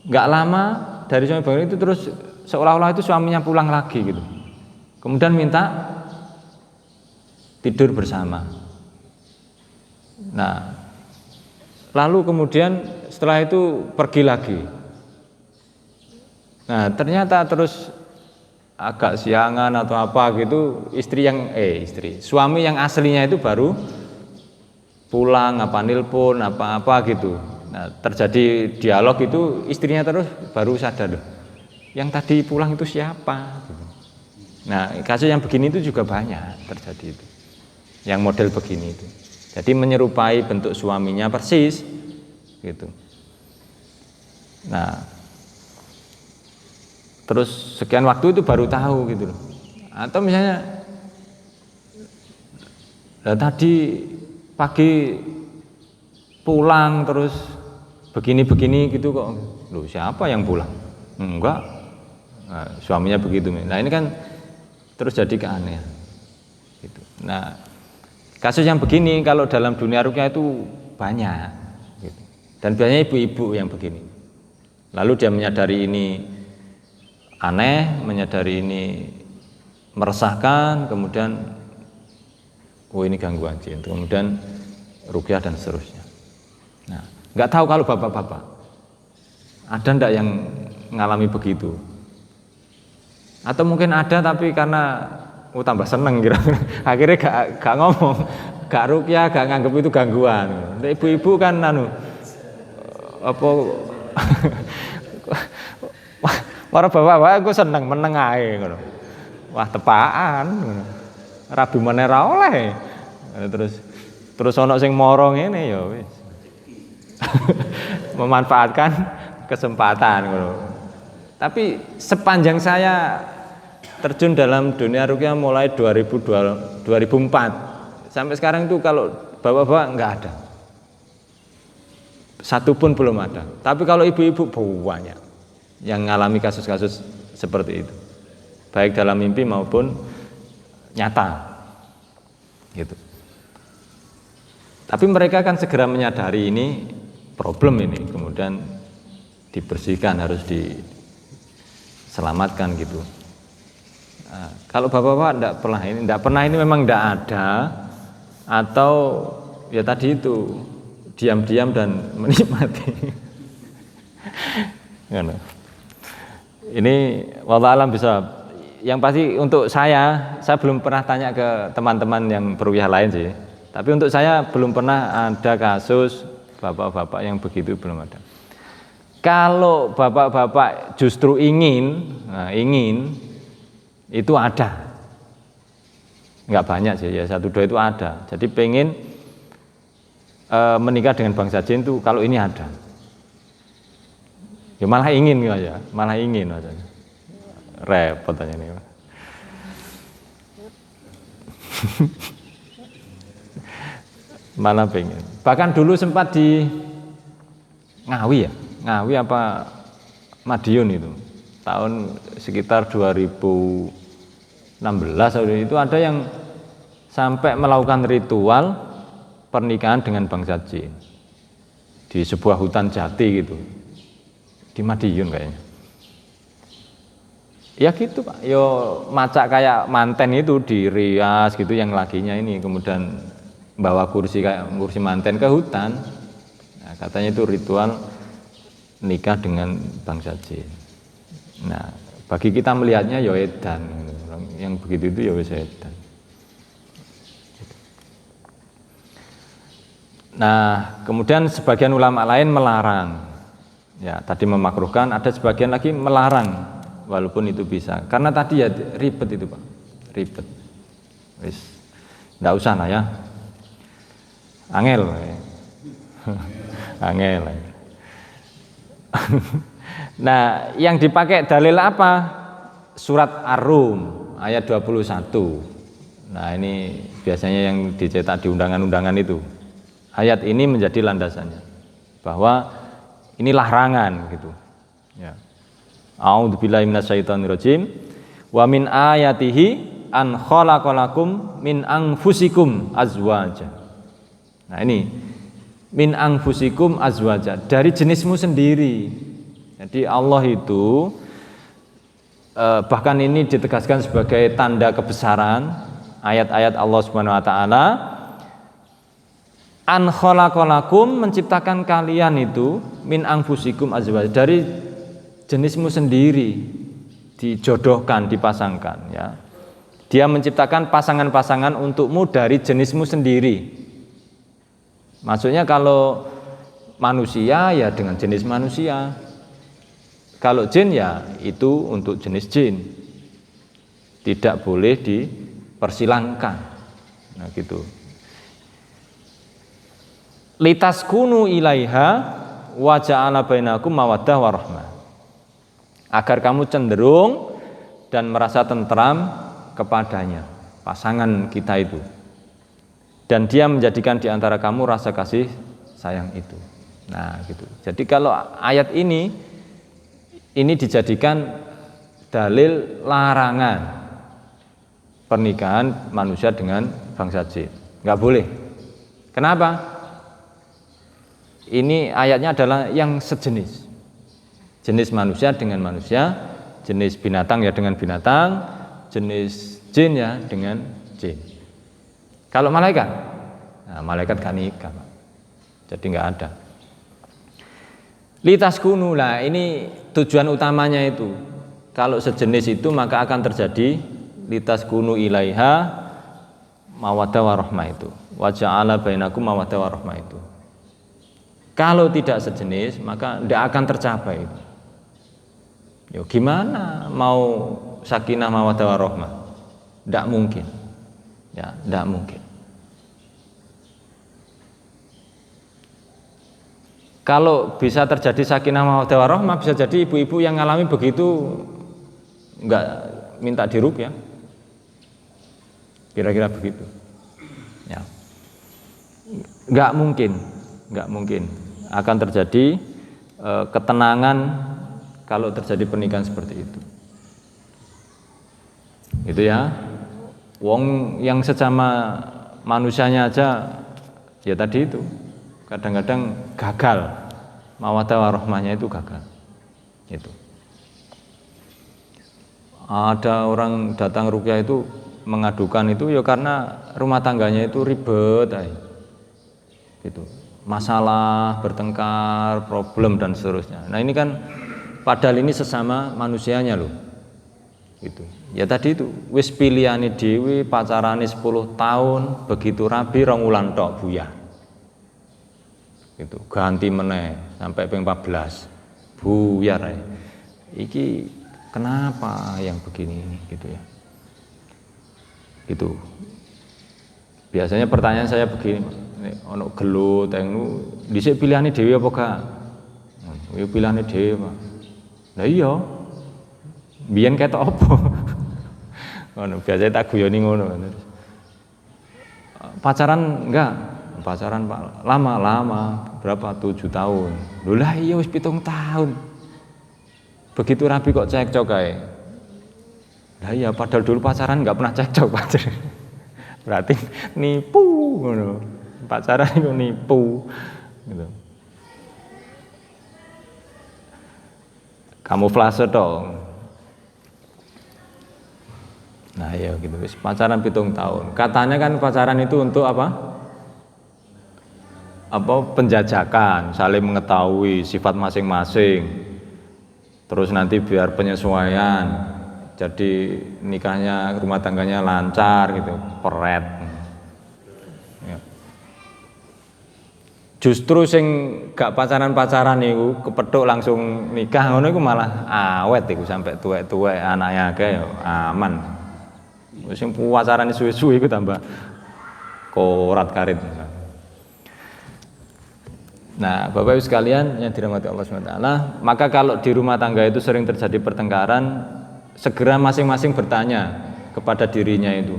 A: nggak lama dari suami bangun itu terus seolah-olah itu suaminya pulang lagi gitu. Kemudian minta tidur bersama. Nah, lalu kemudian setelah itu pergi lagi. Nah, ternyata terus agak siangan atau apa gitu, suami yang aslinya itu baru pulang, apa nelpon, apa gitu. Nah, terjadi dialog itu, istrinya terus baru sadar, yang tadi pulang itu siapa? Nah, kasus yang begini itu juga banyak terjadi itu, yang model begini itu. Jadi menyerupai bentuk suaminya persis, gitu. Nah, terus sekian waktu itu baru tahu gitu loh. Atau misalnya, tadi pagi pulang terus begini-begini gitu kok. Loh, siapa yang pulang? Enggak. Nah, suaminya begitu. Nah, ini kan terus jadi keanehan. Gitu. Nah, kasus yang begini kalau dalam dunia ruqyah itu banyak. Gitu. Dan biasanya ibu-ibu yang begini. Lalu dia menyadari ini aneh, menyadari ini meresahkan, kemudian oh ini gangguan jin, kemudian ruqyah dan seterusnya. Nah, nggak tahu kalau bapak-bapak ada ndak yang ngalami begitu? Atau mungkin ada tapi karena tambah seneng kira akhirnya gak ngomong, gak ruqyah, gak nganggep itu gangguan. Ibu-ibu kan apa para bapak-bapak aku seneng meneng ae ngono. Wah, tepaan ngono. Rabi meneh ra oleh. Terus ana sing mara ngene ya wis. Memanfaatkan kesempatan ngono. Tapi sepanjang saya terjun dalam dunia ruqyah mulai 2004 sampai sekarang itu kalau bapak-bapak enggak ada. Satu pun belum ada. Tapi kalau ibu-ibu banyak yang mengalami kasus-kasus seperti itu. Baik dalam mimpi maupun nyata. Gitu. Tapi mereka kan segera menyadari ini problem ini, kemudian dibersihkan, harus diselamatkan gitu. Nah, kalau bapak-bapak tidak pernah ini memang tidak ada, atau ya tadi itu diam-diam dan menikmati. Ini wallahu alam bisa. Yang pasti untuk saya belum pernah tanya ke teman-teman yang beruqyah lain sih. Tapi untuk saya belum pernah ada kasus bapak-bapak yang begitu, belum ada. Kalau bapak-bapak justru ingin itu ada. Enggak banyak sih ya, 1-2 itu ada. Jadi pengen menikah dengan bangsa jin itu kalau ini ada. Ya malah ingin aja, repot aja nih. Malah pengen. Bahkan dulu sempat di Ngawi ya, Ngawi apa Madiun itu tahun sekitar 2016 itu ada yang sampai melakukan ritual pernikahan dengan bangsa jin di sebuah hutan jati gitu di Madiun kayaknya. Ya gitu Pak, yo macak kayak manten itu dirias gitu yang lakinya ini kemudian bawa kursi kayak kursi manten ke hutan. Nah, katanya itu ritual nikah dengan bangsa jin. Nah, bagi kita melihatnya ya edan, yang begitu itu ya wis edan. Nah, kemudian sebagian ulama lain melarang. Ya, tadi memakruhkan, ada sebagian lagi melarang. Walaupun itu bisa, karena tadi ya ribet itu Pak, ribet. Wis, nggak usah lah ya. Angel, angel. Nah, yang dipakai dalil apa? Surat Ar-Rum ayat 21. Nah, ini biasanya yang dicetak di undangan-undangan itu. Ayat ini menjadi landasannya bahwa ini larangan gitu. Ya. A'udzubillahi minasyaitonirrajim. Wa min ayatihi an khalaqalakum min anfusikum azwaja. Nah, ini min anfusikum azwaja, dari jenismu sendiri. Jadi Allah itu bahkan ini ditegaskan sebagai tanda kebesaran ayat-ayat Allah Subhanahu wa taala. An khalaqalakum, menciptakan kalian itu min anfusikum azwaja, dari jenismu sendiri, dijodohkan, dipasangkan ya. Dia menciptakan pasangan-pasangan untukmu dari jenismu sendiri. Maksudnya kalau manusia ya dengan jenis manusia. Kalau jin ya itu untuk jenis jin. Tidak boleh dipersilangkan. Nah gitu. Litaskunu ilaiha wa ja'ala bainakum mawaddah warahmah. Agar kamu cenderung dan merasa tentram kepadanya, pasangan kita itu, dan dia menjadikan di antara kamu rasa kasih sayang itu. Nah gitu. Jadi kalau ayat ini dijadikan dalil larangan pernikahan manusia dengan bangsa jin, nggak boleh. Kenapa? Ini ayatnya adalah yang sejenis. Jenis manusia dengan manusia, jenis binatang ya dengan binatang, jenis jin ya dengan jin. Kalau malaikat, nah malaikat gak nikah, Pak. Jadi nggak ada. Litaskunu, lah ini tujuan utamanya itu. Kalau sejenis itu maka akan terjadi litaskunu ilaiha mawaddah warahmah itu. Wa ja'ala bainakum mawaddah warahmah itu. Kalau tidak sejenis maka tidak akan tercapai itu. Ya gimana mau sakinah mawaddah warahmah? Tidak mungkin. Ya, tidak mungkin. Kalau bisa terjadi sakinah mawaddah warahmah, bisa jadi ibu-ibu yang ngalami begitu enggak minta diruqyah. Kira-kira begitu. Ya. Enggak mungkin akan terjadi ketenangan kalau terjadi pernikahan seperti itu. Gitu ya. Wong yang sesama manusianya aja ya tadi itu kadang-kadang gagal, mawaddah warahmahnya itu gagal. Itu. Ada orang datang ruqyah itu mengadukan itu ya karena rumah tangganya itu ribet, gitu. Masalah, bertengkar, problem dan seterusnya. Nah ini kan padahal ini sesama manusianya loh. Gitu. Ya tadi itu wis pilihane dhewe pacarane 10 tahun, begitu rabi rong wulan tok buyah. Gitu. Ganti meneh sampai ping 14. Buyar ae. Iki kenapa yang begini ini gitu ya. Gitu. Biasanya pertanyaan saya begini, ono gelut teng dhisik pilihane dhewe apa gak? Ya pilihane dhewe, Pak. Lah iya. Biyen ketok apa? Ngono, biasanya tak guyoni ngono. Pacaran enggak? pacaran Pak lama berapa 7 tahun. Lho lah iya wis 7 tahun. Begitu rabi kok cekcok kae. Lah iya padahal dulu pacaran nggak pernah cekcok Pak. Berarti nipu ngono. Pacaran itu nipu gitu. Kamuflase dong. Nah ya gitu, pacaran 7 tahun. Katanya kan pacaran itu untuk apa? Penjajakan, saling mengetahui sifat masing-masing. Terus nanti biar penyesuaian. Jadi nikahnya, rumah tangganya lancar gitu, peret. Ya. Justru sing gak pacaran-pacaran niku kepethuk langsung nikah ngono iku malah awet iku sampai tuwek-tuwek anake akeh ya aman. Sing pacaran suwe-suwe iku tambah korat karit. Nah, Bapak Ibu sekalian yang dirahmati Allah SWT, maka kalau di rumah tangga itu sering terjadi pertengkaran, segera masing-masing bertanya kepada dirinya itu,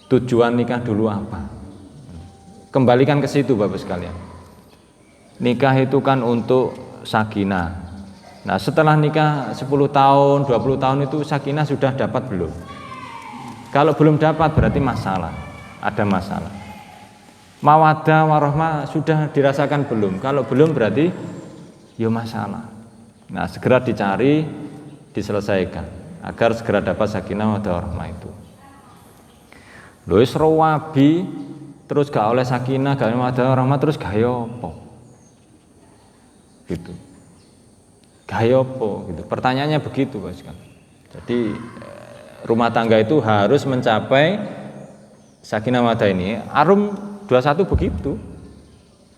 A: tujuan nikah dulu apa? Kembalikan ke situ Bapak sekalian. Nikah itu kan untuk sakinah. Nah, setelah nikah 10 tahun, 20 tahun itu sakinah sudah dapat belum? Kalau belum dapat berarti masalah, ada masalah. Mawaddah warahmah sudah dirasakan belum? Kalau belum berarti ya masalah. Nah, segera dicari, diselesaikan agar segera dapat sakinah mawaddah warahmah itu. Lho wis rawabi terus gak oleh sakinah, gak oleh mawaddah warahmah terus gaya apa? Gitu. Gaya apa gitu. Pertanyaannya begitu, Mas kan. Jadi rumah tangga itu harus mencapai sakinah mawaddah ini. Arum 21 begitu.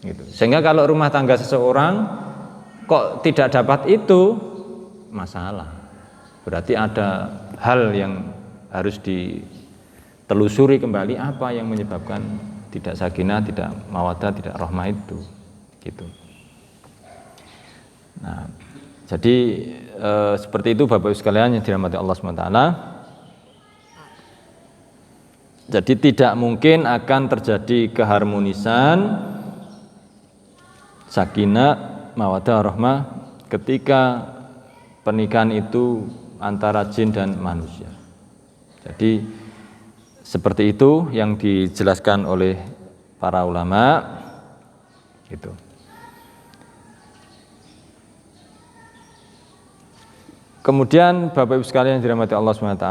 A: Gitu. Sehingga kalau rumah tangga seseorang kok tidak dapat itu, masalah. Berarti ada hal yang harus ditelusuri kembali, apa yang menyebabkan tidak sakinah, tidak mawaddah, tidak rahmah itu. Gitu. Nah, jadi seperti itu Bapak Ibu sekalian yang dirahmati Allah SWT. Jadi tidak mungkin akan terjadi keharmonisan sakinah, mawaddah, rahmah ketika pernikahan itu antara jin dan manusia. Jadi seperti itu yang dijelaskan oleh para ulama. Gitu. Kemudian Bapak Ibu sekalian yang dirahmati Allah SWT,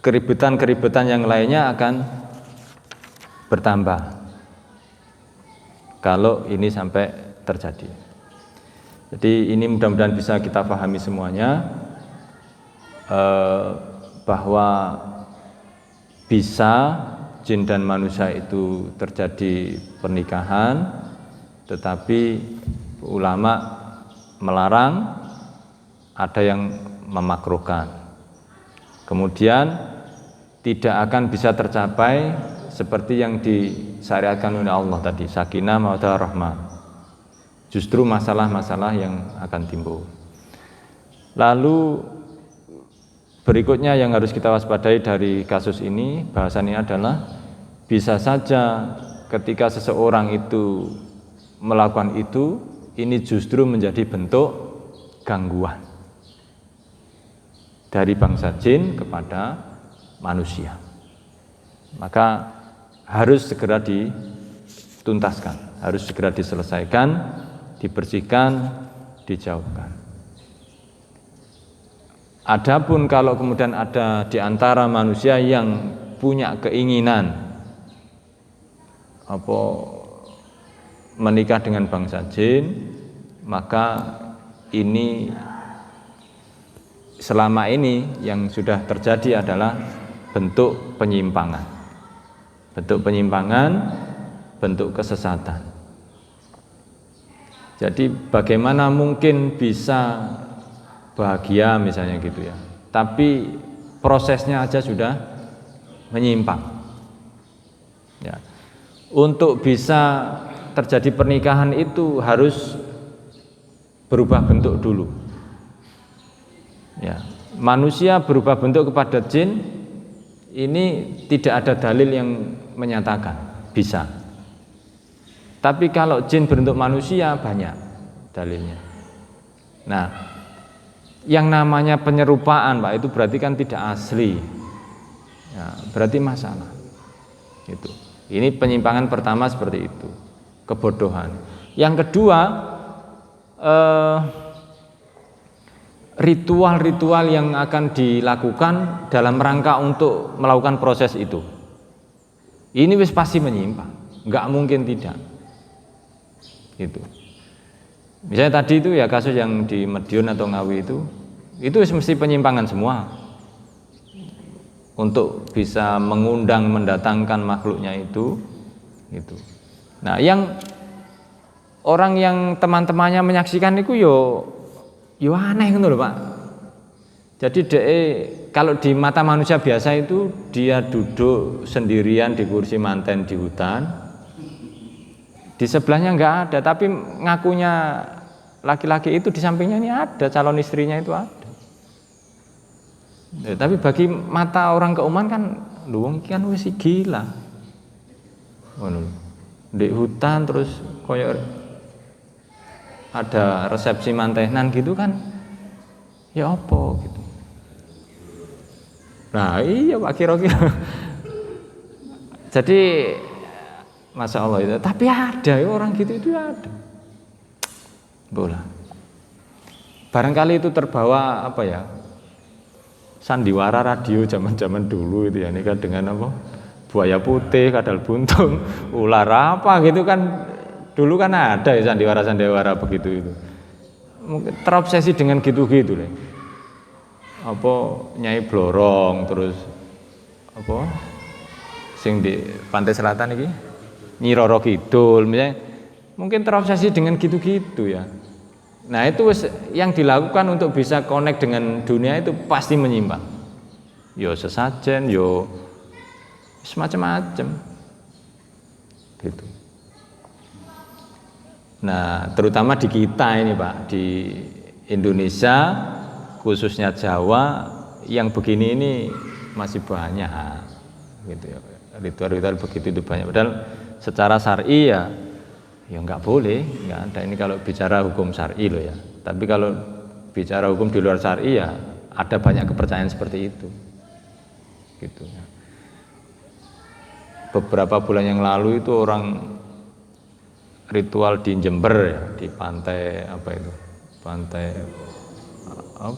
A: keributan-keributan yang lainnya akan bertambah kalau ini sampai terjadi. Jadi ini mudah-mudahan bisa kita pahami semuanya, bahwa bisa jin dan manusia itu terjadi pernikahan, tetapi ulama melarang, ada yang memakruhkan. Kemudian tidak akan bisa tercapai seperti yang disyariatkan oleh Allah tadi, sakinah mawaddah rahmah. Justru masalah-masalah yang akan timbul. Lalu berikutnya yang harus kita waspadai dari kasus ini, bahasan ini adalah bisa saja ketika seseorang itu melakukan itu, ini justru menjadi bentuk gangguan dari bangsa jin kepada manusia. Maka harus segera dituntaskan, harus segera diselesaikan, dibersihkan, dijauhkan. Adapun kalau kemudian ada di antara manusia yang punya keinginan menikah dengan bangsa jin, maka ini selama ini yang sudah terjadi adalah bentuk penyimpangan. Bentuk penyimpangan, bentuk kesesatan. Jadi bagaimana mungkin bisa bahagia misalnya gitu ya, tapi prosesnya aja sudah menyimpang ya. Untuk bisa terjadi pernikahan itu harus berubah bentuk dulu. Ya, manusia berubah bentuk kepada jin ini tidak ada dalil yang menyatakan bisa. Tapi kalau jin berbentuk manusia banyak dalilnya. Nah, yang namanya penyerupaan, Pak, itu berarti kan tidak asli. Ya, berarti masalah. Itu. Ini penyimpangan pertama seperti itu, kebodohan. Yang kedua, ritual-ritual yang akan dilakukan dalam rangka untuk melakukan proses itu. Ini wis pasti menyimpang, nggak mungkin tidak. Itu. Misalnya tadi itu ya kasus yang di Madiun atau Ngawi itu mesti penyimpangan semua. Untuk bisa mengundang mendatangkan makhluknya itu. Nah, yang orang yang teman-temannya menyaksikan itu yo aneh gitu loh, Pak. Jadi kalau di mata manusia biasa itu dia duduk sendirian di kursi manten di hutan. Di sebelahnya enggak ada, tapi ngakunya laki-laki itu di sampingnya ini ada, calon istrinya itu ada. Tapi bagi mata orang keumuman kan luwung kan wis gila. Ngono. Di hutan terus koyo ada resepsi mantenan gitu kan. Ya apa gitu. Nah, iya Pak kira-kira. Jadi Masya Allah itu, tapi ada ya orang gitu itu ada. Bola. Barangkali itu terbawa apa ya? Sandiwara radio zaman-zaman dulu itu ya, ini kan dengan apa? Buaya putih, kadal buntung, ular apa gitu kan. Dulu kan ada ya sandiwara-sandiwara begitu itu. Mungkin terobsesi dengan gitu-gitu deh. Apa Nyai Blorong terus apa? Sing di pantai selatan ini Nyi Roro Kidul misalnya, mungkin terobsesi dengan gitu-gitu ya. Nah itu yang dilakukan untuk bisa connect dengan dunia itu pasti menyimpang. Yo sesajen, yo semacam-macam gitu. Nah terutama di kita ini Pak, di Indonesia khususnya Jawa yang begini ini masih banyak gitu ya. Ritual-ritual begitu itu banyak. Padahal secara syar'i ya nggak boleh, nggak ada. Ini kalau bicara hukum syar'i loh ya. Tapi kalau bicara hukum di luar syar'i ya ada banyak kepercayaan seperti itu. Gitu. Beberapa bulan yang lalu itu orang ritual di Jember ya, di pantai apa itu,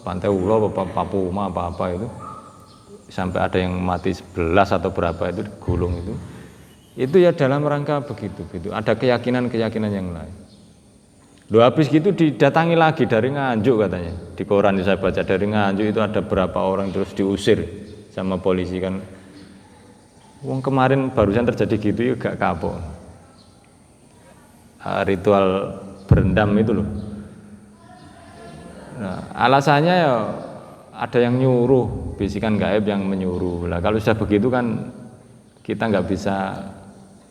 A: pantai Ulo apa Papuma apa itu, sampai ada yang mati 11 atau berapa itu digulung itu ya dalam rangka begitu gitu. Ada keyakinan yang lain. Loh habis gitu didatangi lagi dari Nganjuk katanya. Di koran saya baca dari Nganjuk itu ada berapa orang terus diusir sama polisi kan. Wong kemarin barusan terjadi gitu ya gak kapok. Ritual berendam itu loh. Nah, alasannya ya ada yang nyuruh, bisikan gaib yang menyuruh. Lah kalau sudah begitu kan kita nggak bisa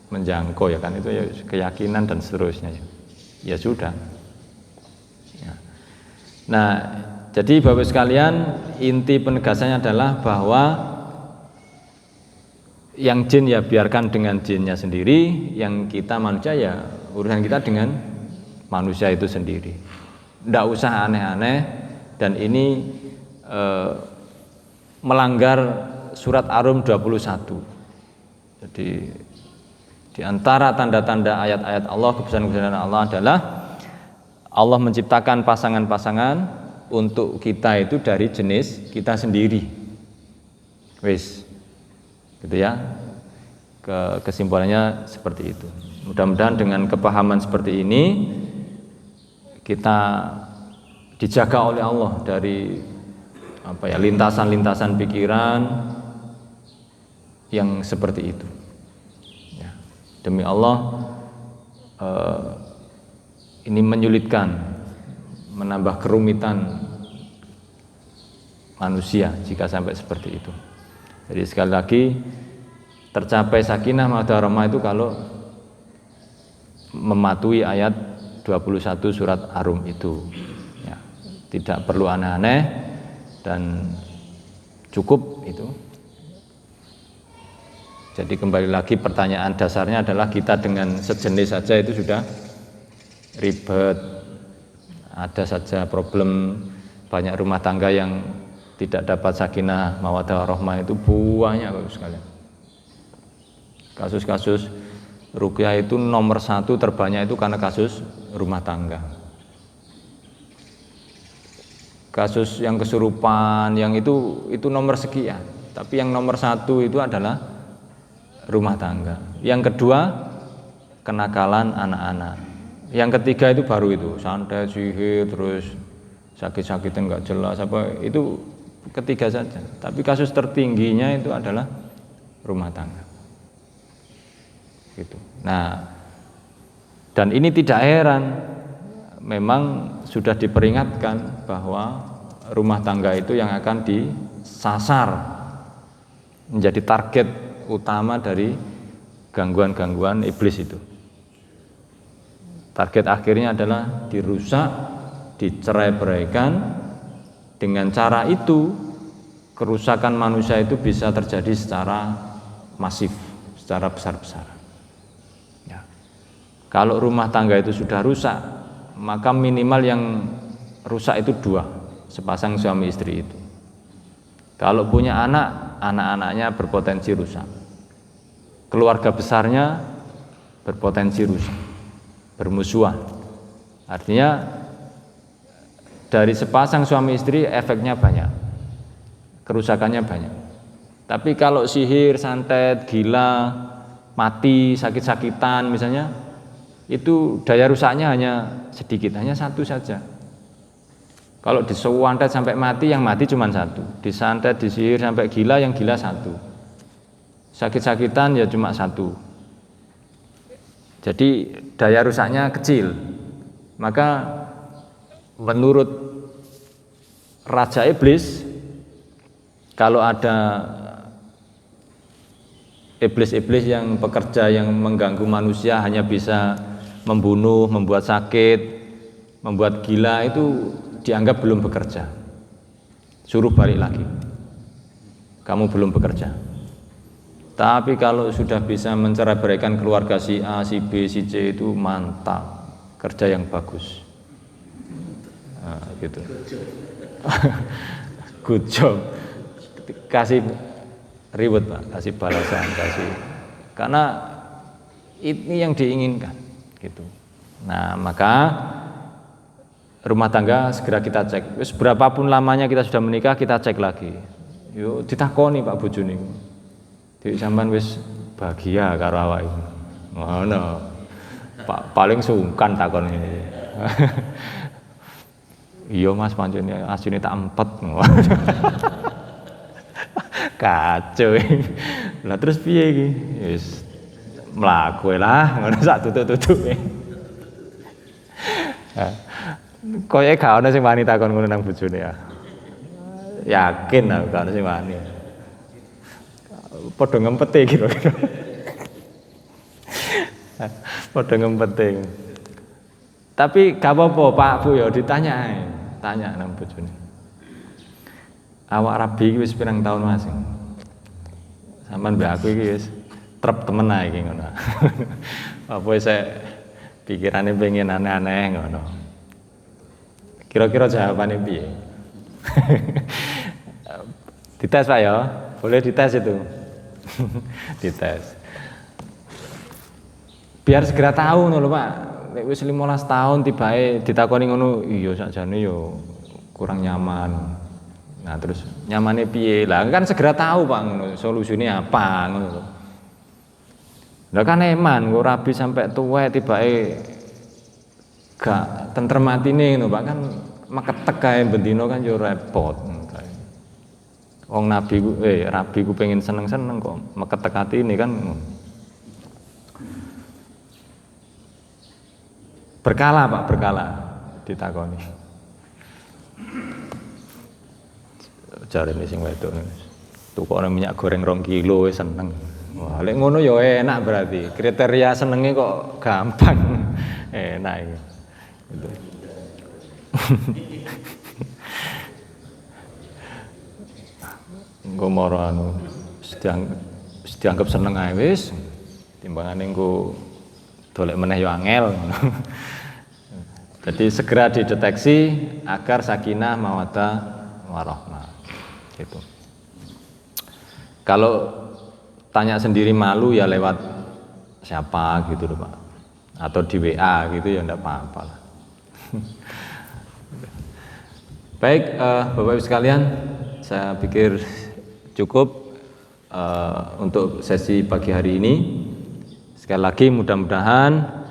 A: menjangkau ya kan, itu ya keyakinan dan seterusnya ya sudah ya. Nah jadi Bapak sekalian, inti penegasannya adalah bahwa yang jin ya biarkan dengan jinnya sendiri, yang kita manusia ya urusan kita dengan manusia itu sendiri, nggak usah aneh-aneh. Dan ini melanggar surat Ar-Rum 21. Jadi di antara tanda-tanda ayat-ayat Allah, kebesaran-kebesaran Allah adalah Allah menciptakan pasangan-pasangan untuk kita itu dari jenis kita sendiri. Wis. Gitu ya. Kesimpulannya seperti itu. Mudah-mudahan dengan kepahaman seperti ini kita dijaga oleh Allah dari apa ya, lintasan-lintasan pikiran yang seperti itu. Demi Allah ini menyulitkan, menambah kerumitan manusia jika sampai seperti itu. Jadi sekali lagi tercapai sakinah mawaddah warahmah itu kalau mematuhi ayat 21 surat Ar-Rum itu. Ya, tidak perlu aneh-aneh dan cukup itu. Jadi kembali lagi pertanyaan dasarnya adalah kita dengan sejenis saja itu sudah ribet. Ada saja problem, banyak rumah tangga yang tidak dapat sakinah mawaddah warahmah itu banyak sekali. Kasus-kasus ruqyah itu nomor 1 terbanyak itu karena kasus rumah tangga. Kasus yang kesurupan yang itu nomor sekian, tapi yang nomor 1 itu adalah rumah tangga. Yang kedua kenakalan anak-anak. Yang ketiga itu baru itu santet, sihir, terus sakit-sakitan nggak jelas apa, itu ketiga saja. Tapi kasus tertingginya itu adalah rumah tangga. Gitu. Nah, dan ini tidak heran, memang sudah diperingatkan bahwa rumah tangga itu yang akan disasar, menjadi target utama dari gangguan-gangguan iblis itu. Target akhirnya adalah dirusak, dicerai-beraikan. Dengan cara itu kerusakan manusia itu bisa terjadi secara masif, secara besar-besaran. Ya. Kalau rumah tangga itu sudah rusak, maka minimal yang rusak itu 2, sepasang suami istri itu. Kalau punya anak, anak-anaknya berpotensi rusak. Keluarga besarnya berpotensi rusak, bermusuhan. Artinya dari sepasang suami istri efeknya banyak, kerusakannya banyak. Tapi kalau sihir, santet, gila, mati, sakit-sakitan misalnya, itu daya rusaknya hanya sedikit, hanya 1 saja. Kalau disantet sampai mati, yang mati cuma 1. Disantet, disihir sampai gila, yang gila 1. Sakit-sakitan ya cuma 1. Jadi daya rusaknya kecil. Maka menurut Raja Iblis, kalau ada iblis-iblis yang bekerja yang mengganggu manusia, hanya bisa membunuh, membuat sakit, membuat gila, itu dianggap belum bekerja. Suruh balik lagi, kamu belum bekerja. Tapi kalau sudah bisa mencerai-beraikan keluarga si A, si B, si C, itu mantap, kerja yang bagus. Nah, gitu. Good job. Kasih reward Pak, kasih balasan, kasih. Karena ini yang diinginkan, gitu. Nah, maka rumah tangga segera kita cek. Wis berapapun lamanya kita sudah menikah, kita cek lagi. Yuk ditakoni Pak bojone. Dik sampean wis bahagia karo awake. Ngono. Pak paling sungkan takon ini. Iya Mas, pancene asine tak empet. Kacau. Lah terus piye iki? Wis mlaku lah, ngono sak tutuk-tutuke. Koyoke gak ono sing wani takon ngono nang bojone ya. Yakin aku gak ono sing wani. Padha ngempete kira-kira. Padha ngempete. Tapi gak apa-apa Pak Bu ya ditanya ae. Tanya nang bojone. Awak rabi iki wis pirang tahun Mas? Sampeyan mbak aku iki wis trep temen ae iki ngono. Apa wis pikirane pengen aneh-aneh ngono. Kira-kira jawabannya piye? Dites Pak ya, boleh dites itu. Dites. Biar segera tahu ngono Pak. Nek wis 15 tahun tibae ditakoni ngono, iya sakjane yo kurang nyaman. Nah, terus nyamane piye? Lah kan segera tahu Pak ngono, solusinya apa ngono lho. Lah kan eman kok rabi sampai tuwek tibae gak tentrem atine ngono Pak, kan maketek kae bendino kan yo repot. Wong nabi ku rabi ku pengen seneng-seneng kok maketek atine kan. Berkala Pak, berkala ditakoni. Jarene sing wedok tukokne minyak goreng 2 kilo wis seneng. Wah, lek ngono ya enak berarti. Kriteria senenge kok gampang. Enak iki. Gitu. Engko moro anu dianggap seneng ae wis. Timbangane engko dolek meneh ya angel. Jadi segera dideteksi agar sakinah, mawaddah, warahmah. Gitu. Kalau tanya sendiri malu ya lewat siapa gitu loh Pak, atau di WA gitu ya enggak apa-apa lah. Baik Bapak Ibu sekalian, saya pikir cukup untuk sesi pagi hari ini. Sekali lagi mudah-mudahan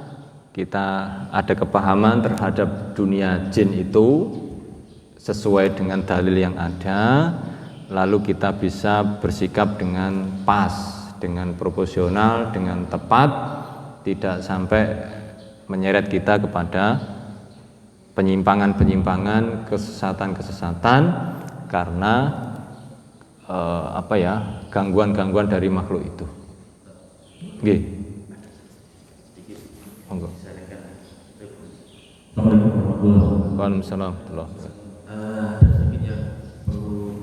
A: kita ada kepahaman terhadap dunia jin itu sesuai dengan dalil yang ada, lalu kita bisa bersikap dengan pas, dengan proporsional, dengan tepat, tidak sampai menyeret kita kepada penyimpangan-penyimpangan, kesesatan-kesesatan karena gangguan-gangguan dari makhluk itu. Nggih. Monggo. Waalaikumsalam.
B: Ada sedikit yang perlu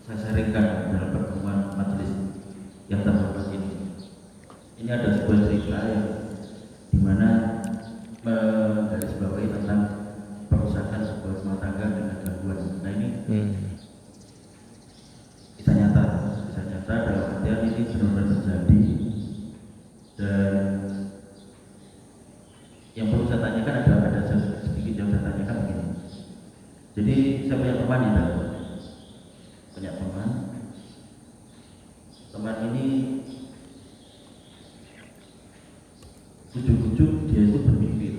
B: saya sharingkan dalam pertemuan majelis yang terhormat ini. Ini ada sebuah cerita yang dimana menggarisbawahi tentang perusakan sebuah rumah tangga dengan gangguan. Nah ini kisah nyata dalam artian ini benar-benar terjadi. Dan yang perlu saya tanyakan ada sedikit yang saya tanyakan begini. Jadi saya punya teman teman ini ujuk-ujuk dia itu bermimpi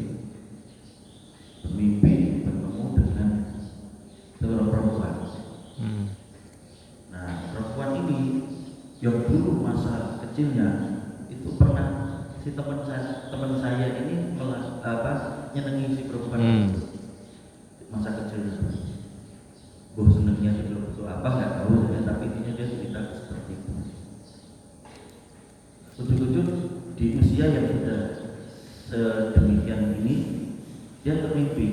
B: bertemu dengan seorang perempuan. Nah perempuan ini yang dulu masa kecilnya itu pernah si teman saya ini nyenengi si perempuan masa kecilnya. Gue senengnya itu betul apa nggak tahu, tapi intinya dia cerita seperti itu. Ujuk-ujuk di usia yang sudah sedemikian ini dia termimpi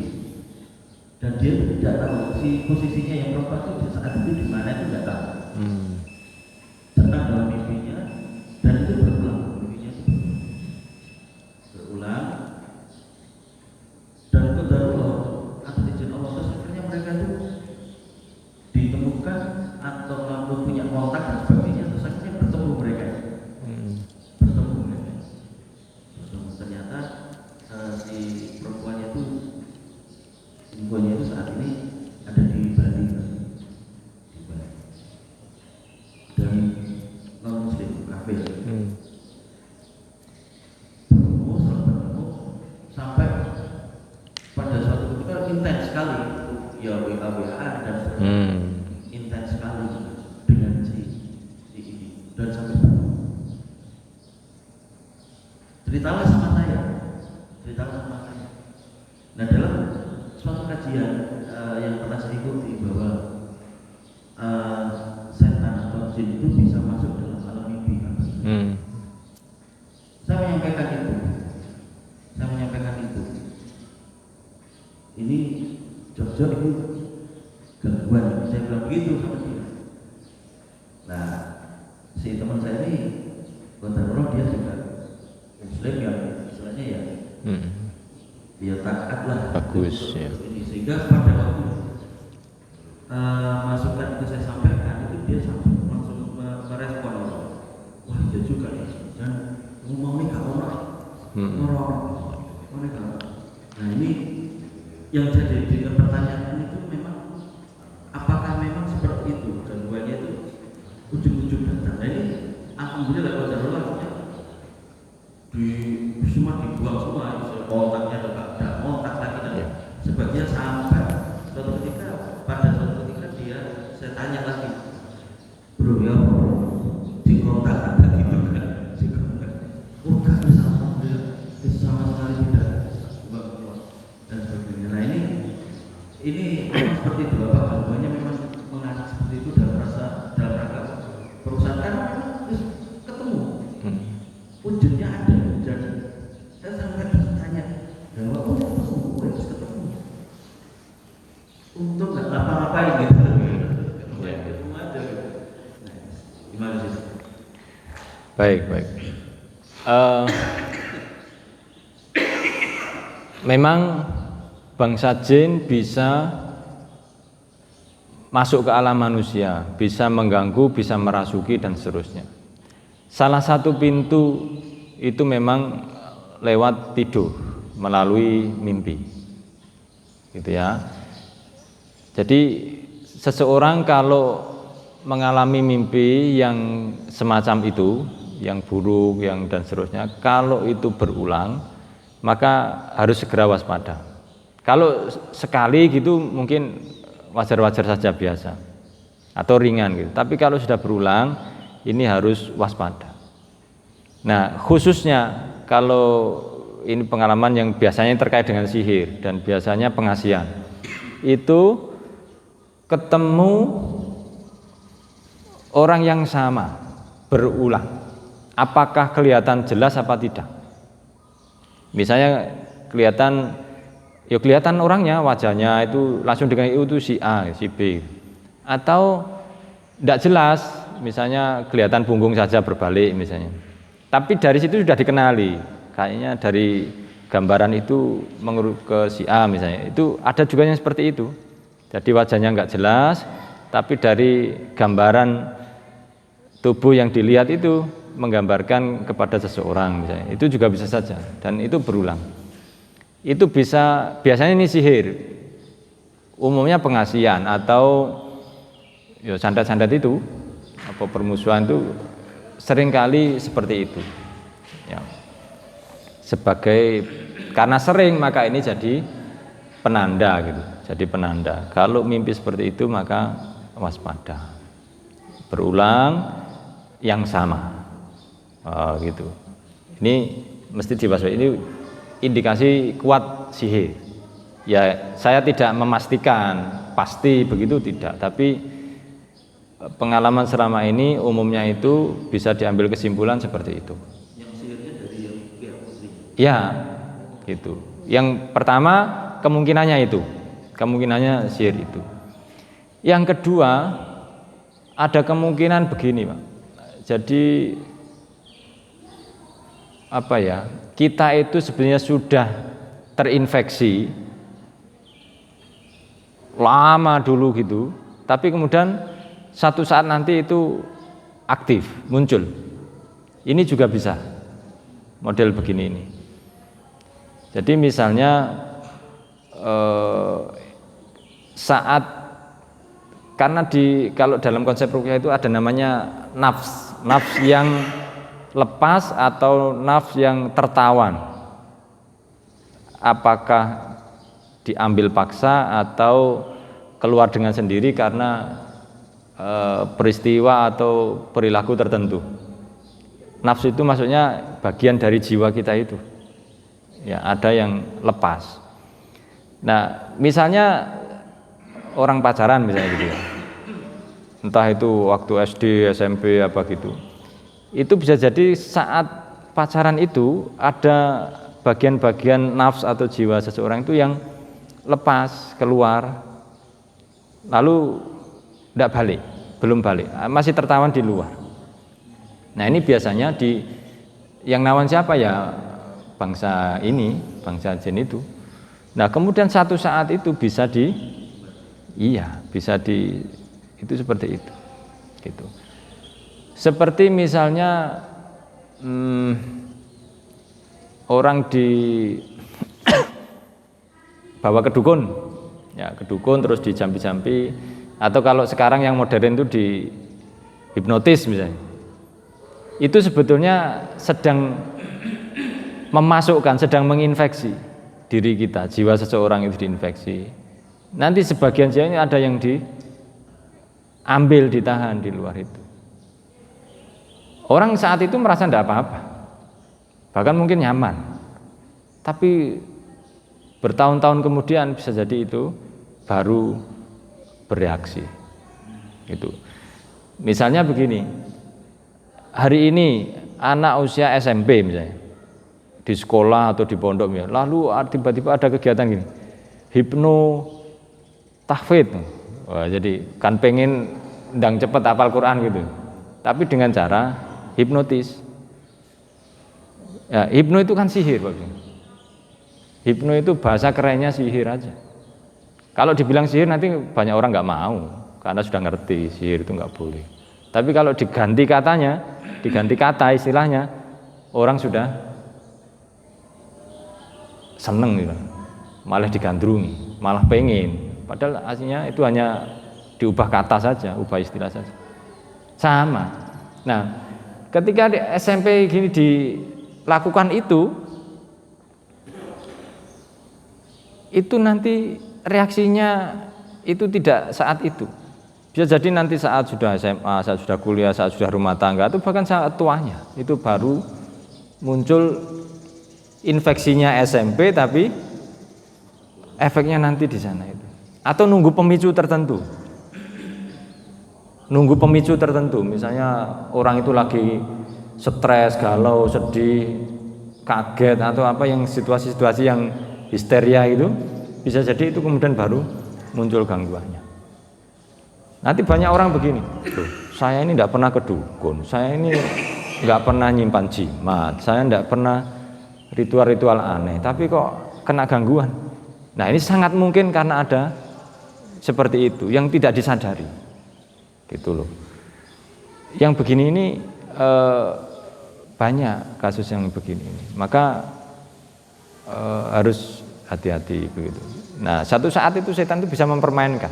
B: dan dia tidak tahu si posisinya yang perempuan itu saat itu di mana itu nggak tahu. Tenang dalam mimpinya dan itu berulang dan qadarullah atas izin Allah terus akhirnya mereka itu ditemukan atau lalu punya kontak dan sebagainya, terus akhirnya bertemu mereka. Ternyata si perempuannya itu saat ini ada di Bali dan non muslim kafir. Sampai pada suatu ketika intens sekali ya WA dan intens sekali dengan si ini dan sampai ceritalah sama saya. Nah dalam suatu kajian yang pernah saya ikuti bahwa setan atau jin itu bisa masuk dalam alam mimpi. Saya menyampaikan itu. Ini jauh-jauh itu gangguan. Saya bilang begitu sama dia. Nah, si teman saya ini, qadarullah dia juga muslim yang istilahnya ya, dia taat lah.
A: Bagus ya.
B: Sehingga pada waktu masukan itu saya sampaikan itu dia langsung merespon. Wah iya juga ya. Dan mau nikah orang. Nah ini yang jadi pertanyaan itu memang apakah memang seperti itu gangguannya itu ujung-ujung datang. Nah ini alhamdulillah qadarullah semua dibuang semua, kontaknya ada kontak lagi dan sebagainya sampai suatu ketika dia saya tanya lagi, bro ya di kontak ada gitu kan, di kontak gak bisa alhamdulillah sama sekali tidak dan sebagainya. Nah ini memang seperti itu Bapak, gangguannya memang mengarah seperti itu dalam rangka perusahaan kan terus ketemu
A: Baik. Memang bangsa jin bisa masuk ke alam manusia, bisa mengganggu, bisa merasuki dan seterusnya. Salah satu pintu itu memang lewat tidur, melalui mimpi, gitu ya. Jadi seseorang kalau mengalami mimpi yang semacam itu, yang buruk, yang dan seterusnya, kalau itu berulang, maka harus segera waspada. Kalau sekali gitu mungkin wajar-wajar saja, biasa atau ringan gitu. Tapi kalau sudah berulang, ini harus waspada. Nah, khususnya kalau ini pengalaman yang biasanya terkait dengan sihir dan biasanya pengasihan, itu ketemu orang yang sama berulang. Apakah kelihatan jelas apa tidak? Misalnya kelihatan orangnya, wajahnya itu langsung dengan itu si A, si B. Atau tidak jelas, misalnya kelihatan punggung saja berbalik misalnya. Tapi dari situ sudah dikenali, kayaknya dari gambaran itu mengurut ke si A misalnya. Itu ada juga yang seperti itu. Jadi wajahnya nggak jelas, tapi dari gambaran tubuh yang dilihat itu menggambarkan kepada seseorang misalnya. Itu juga bisa saja, dan itu berulang. Itu biasanya ini sihir, umumnya pengasihan atau ya sandat-sandat itu, apa permusuhan itu seringkali seperti itu ya. Karena sering, maka ini jadi penanda gitu, jadi penanda. Kalau mimpi seperti itu maka waspada, berulang yang sama. Gitu. Ini mesti diwaspadai. Ini indikasi kuat sihir. Ya, saya tidak memastikan pasti begitu, tidak. Tapi pengalaman selama ini umumnya itu bisa diambil kesimpulan seperti itu.
B: Yang sihirnya dari yang pihak putri.
A: Ya, gitu. Yang pertama kemungkinannya sihir itu. Yang kedua, ada kemungkinan begini, Pak. Jadi kita itu sebenarnya sudah terinfeksi lama dulu gitu, tapi kemudian satu saat nanti itu aktif, muncul. Ini juga bisa model begini ini. Jadi misalnya kalau dalam konsep ruqyah itu ada namanya nafs yang lepas atau nafs yang tertawan. Apakah diambil paksa atau keluar dengan sendiri karena peristiwa atau perilaku tertentu. Nafsu itu maksudnya bagian dari jiwa kita itu. Ya, ada yang lepas. Nah, misalnya orang pacaran misalnya gitu ya. Entah itu waktu SD, SMP apa gitu. Itu bisa jadi saat pacaran itu ada bagian-bagian nafs atau jiwa seseorang itu yang lepas, keluar, lalu tidak belum balik, masih tertawan di luar. Nah, ini biasanya yang nawan siapa ya? Bangsa jin itu. Nah, kemudian satu saat itu itu seperti itu. Gitu. Seperti misalnya orang bawa ke dukun terus dijampi-jampi, atau kalau sekarang yang modern itu di hipnotis misalnya. Itu sebetulnya sedang sedang menginfeksi diri kita, jiwa seseorang itu diinfeksi. Nanti sebagian jiwanya ada yang diambil, ditahan di luar itu. Orang saat itu merasa tidak apa-apa, bahkan mungkin nyaman. Tapi bertahun-tahun kemudian bisa jadi itu baru bereaksi. Gitu. Misalnya begini, hari ini anak usia SMP misalnya, di sekolah atau di pondok misalnya, lalu tiba-tiba ada kegiatan gini, hipno tahfidz. Wah, jadi kan pengen ndang cepet hafal Quran gitu, tapi dengan cara hipnotis. Ya, hipno itu kan sihir, Pak. Hipno itu bahasa kerennya sihir aja. Kalau dibilang sihir nanti banyak orang nggak mau karena sudah ngerti sihir itu nggak boleh. Tapi kalau diganti katanya, diganti kata istilahnya, orang sudah seneng gitu. Malah digandrungi, malah pengen. Padahal aslinya itu hanya diubah kata saja, ubah istilah saja. Sama. Nah, ketika di SMP gini dilakukan itu nanti reaksinya itu tidak saat itu. Bisa jadi nanti saat sudah SMA, saat sudah kuliah, saat sudah rumah tangga, atau bahkan saat tuanya itu baru muncul infeksinya SMP, tapi efeknya nanti di sana itu. Atau nunggu pemicu tertentu. Nunggu pemicu tertentu, misalnya orang itu lagi stres, galau, sedih, kaget atau apa yang situasi-situasi yang histeria itu, bisa jadi itu kemudian baru muncul gangguannya. Nanti banyak orang begini, saya ini tidak pernah ke dukun, saya ini nggak pernah nyimpan jimat, saya tidak pernah ritual-ritual aneh, tapi kok kena gangguan. Nah ini sangat mungkin karena ada seperti itu yang tidak disadari, gitu loh. Yang begini ini banyak kasus yang begini, maka harus hati-hati begitu. Nah satu saat itu setan itu bisa mempermainkan.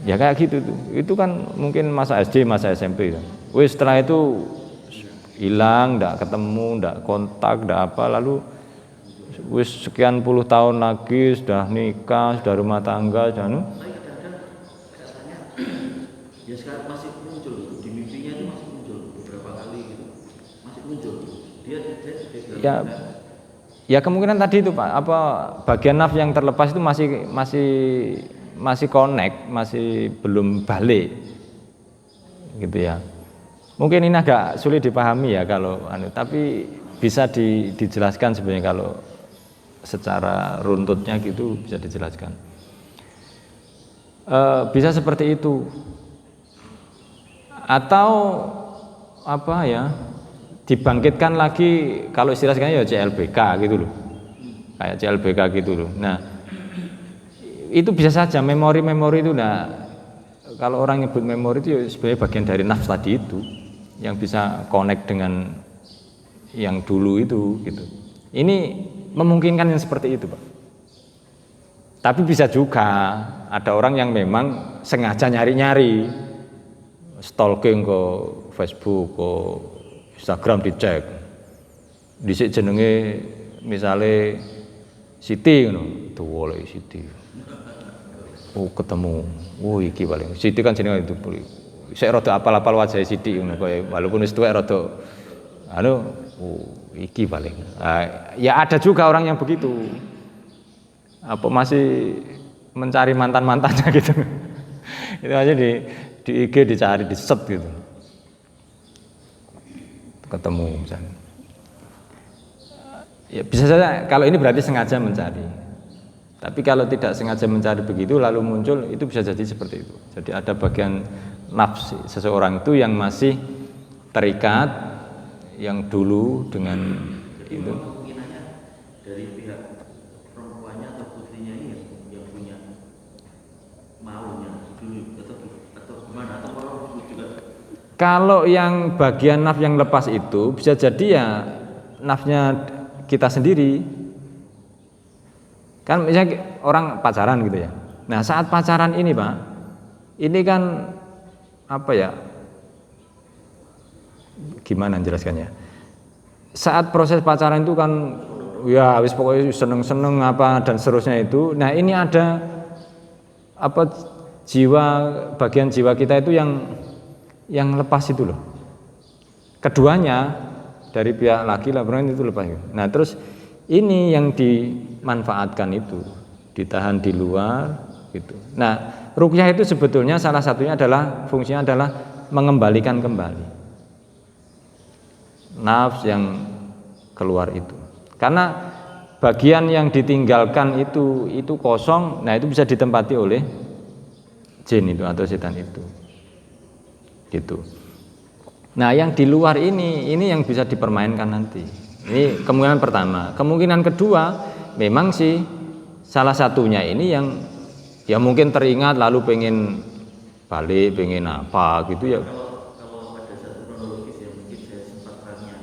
A: Ya kayak gitu tuh. Itu kan mungkin masa SD, masa SMP kan. Wis setelah itu hilang, enggak ketemu, enggak kontak, enggak apa, lalu wis sekian puluh tahun lagi sudah nikah, sudah rumah tangga, sudah
B: ya sekarang masih muncul di mimpinya itu masih muncul beberapa kali gitu. Masih muncul. Dia
A: ya kemungkinan tadi itu Pak, apa bagian naf yang terlepas itu masih connect, masih belum balik, gitu ya. Mungkin ini agak sulit dipahami ya kalau tapi bisa dijelaskan sebenarnya kalau secara runtutnya gitu bisa dijelaskan. Bisa seperti itu, atau apa ya? Dibangkitkan lagi kalau istilahnya ya CLBK gitu loh, kayak CLBK gitu loh. Nah itu bisa saja memori-memori itu. Nah kalau orang nyebut memori itu ya sebenarnya bagian dari nafs tadi itu yang bisa connect dengan yang dulu itu gitu. Ini memungkinkan yang seperti itu Pak. Tapi bisa juga ada orang yang memang sengaja nyari-nyari, stalking ke Facebook, ke Instagram dicek, dhisik jenenge misale Siti ngono, tuwole Siti. Oh ketemu, iki paling Siti kan jenenge itu. Sik rada apal-apal wajah Siti ngono kowe, walaupun wis tuwek rada iki paling. Ya ada juga orang yang begitu. Apa masih mencari mantan-mantannya gitu. Itu aja di IG dicari, di set gitu. Ketemu misalnya. Ya bisa saja kalau ini berarti sengaja mencari. Tapi kalau tidak sengaja mencari begitu lalu muncul, itu bisa jadi seperti itu. Jadi ada bagian nafsi seseorang itu yang masih terikat yang dulu dengan itu.
B: Kemungkinannya dari pihak perempuannya atau putrinya ini yang punya maunya dulu atau gimana, atau orang juga.
A: Kalau yang bagian naf yang lepas itu bisa jadi ya nafnya kita sendiri. Kan misalnya orang pacaran gitu ya. Nah saat pacaran ini Pak, ini kan apa ya, gimana jelaskannya? Saat proses pacaran itu kan ya wis pokoknya seneng-seneng apa dan seterusnya itu. Nah ini ada apa bagian jiwa kita itu yang lepas itu loh. Keduanya dari pihak laki lah berarti itu lepas. Nah terus ini yang dimanfaatkan itu, ditahan di luar gitu. Nah ruqyah itu sebetulnya salah satunya adalah fungsinya adalah mengembalikan kembali nafs yang keluar itu. Karena bagian yang ditinggalkan itu kosong, nah itu bisa ditempati oleh jin itu atau setan itu. Gitu. Nah, yang di luar ini yang bisa dipermainkan nanti. Ini kemungkinan pertama. Kemungkinan kedua, memang sih salah satunya ini yang ya mungkin teringat lalu pengen balik, pengen apa gitu ya.
B: Kalau pada satu kronologis ya mungkin saya sempat tanya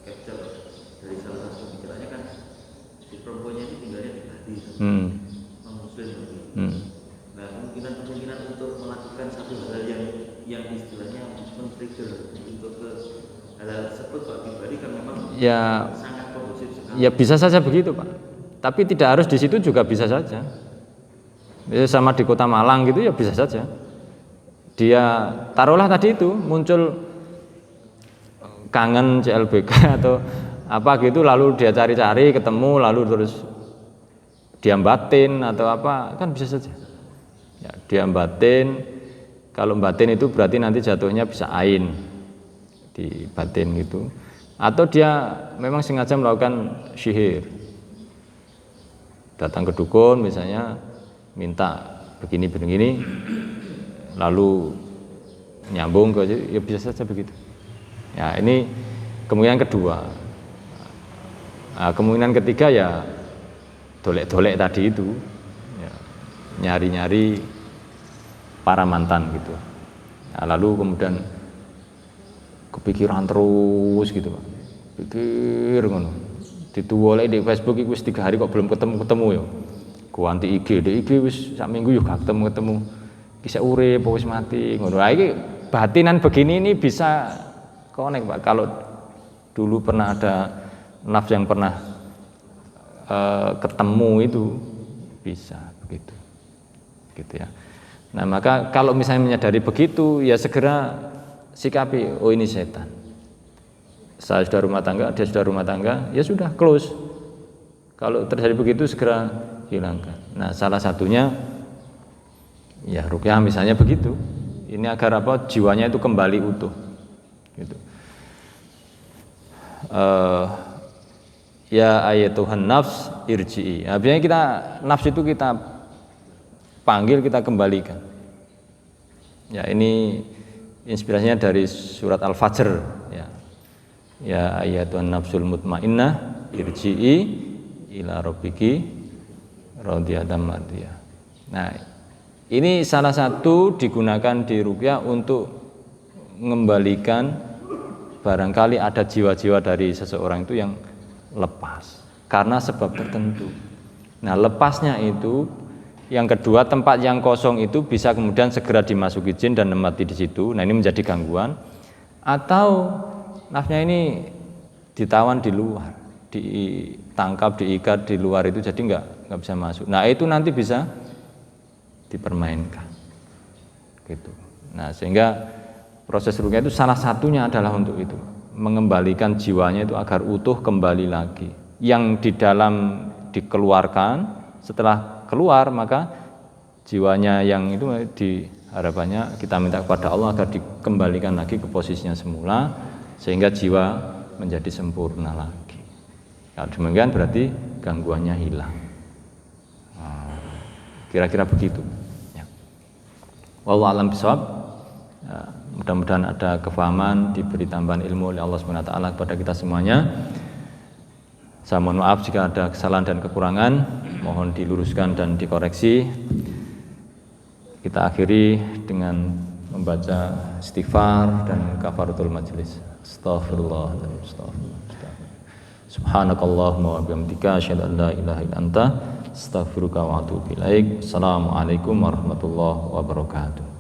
B: capture dari salah satu pikirannya kan si perempuannya ini tinggalnya di Bali, non Muslim. Nah kemungkinan untuk melakukan satu hal yang istilahnya men-trigger untuk ke hal tersebut Pak Bali kan memang
A: ya
B: sangat kondusif sekali.
A: Ya bisa saja begitu Pak. Tapi tidak harus di situ juga bisa saja. Sama di Kota Malang gitu ya bisa saja. Dia taruhlah tadi itu muncul kangen CLBK atau apa gitu lalu dia cari-cari ketemu lalu terus diam batin atau apa kan bisa saja ya, diam batin. Kalau batin itu berarti nanti jatuhnya bisa ain di batin gitu, atau dia memang sengaja melakukan syihir, datang ke dukun misalnya minta begini lalu nyambung ke ya bisa saja begitu. Ya ini kemungkinan kedua. Nah, kemungkinan ketiga ya dolek-dolek tadi itu ya, nyari-nyari para mantan gitu. Nah, lalu kemudian kepikiran terus gitu Pak. Pikir ngono. Dituwolek di Facebook iku wis 3 hari kok belum ketemu ya. Kuanti IG, di IG wis sak minggu yo gak ketemu. Kisah urip wis mati ngono. Lah iki batinan begini ini bisa connect Pak. Kalau dulu pernah ada nafs yang pernah ketemu itu bisa begitu. Gitu ya. Nah, maka kalau misalnya menyadari begitu ya segera sikapi, oh ini setan. Saya sudah rumah tangga, dia sudah rumah tangga, ya sudah close. Kalau terjadi begitu segera hilangkan. Nah, salah satunya ya ruqyah misalnya begitu. Ini agar apa? Jiwanya itu kembali utuh. Gitu. Ya ayatuhan nafs irji'i. Artinya kita nafs itu kita panggil, kita kembalikan. Ya ini inspirasinya dari surat Al-Fajr. Ya ayatuhan nafsul mutmainnah irji'i ila rabbiki radiyatan mardiyah. Nah, ini salah satu digunakan di ruqyah untuk mengembalikan barangkali ada jiwa-jiwa dari seseorang itu yang lepas karena sebab tertentu. Nah, lepasnya itu yang kedua, tempat yang kosong itu bisa kemudian segera dimasuki jin dan mati di situ. Nah, ini menjadi gangguan. Atau nafsnya ini ditawan di luar, ditangkap, diikat di luar itu jadi nggak bisa masuk. Nah, itu nanti bisa dipermainkan gitu. Nah, sehingga proses ruqyah itu salah satunya adalah untuk itu, mengembalikan jiwanya itu agar utuh kembali lagi. Yang di dalam dikeluarkan, setelah keluar maka jiwanya yang itu harapannya kita minta kepada Allah agar dikembalikan lagi ke posisinya semula sehingga jiwa menjadi sempurna lagi. Kalau demikian berarti gangguannya hilang. Kira-kira begitu. Wallahu a'lam bishawab. Mudah-mudahan ada kefahaman, diberi tambahan ilmu oleh Allah SWT kepada kita semuanya. Saya mohon maaf jika ada kesalahan dan kekurangan, mohon diluruskan dan dikoreksi. Kita akhiri dengan membaca istighfar dan kafaratul majelis. Astaghfirullah dan astaghfirullah. Subhanakallahumma wa bihamdika asyhadu an la ilaha illa anta astaghfiruka wa atubu ilaik. Assalamualaikum warahmatullahi wabarakatuh.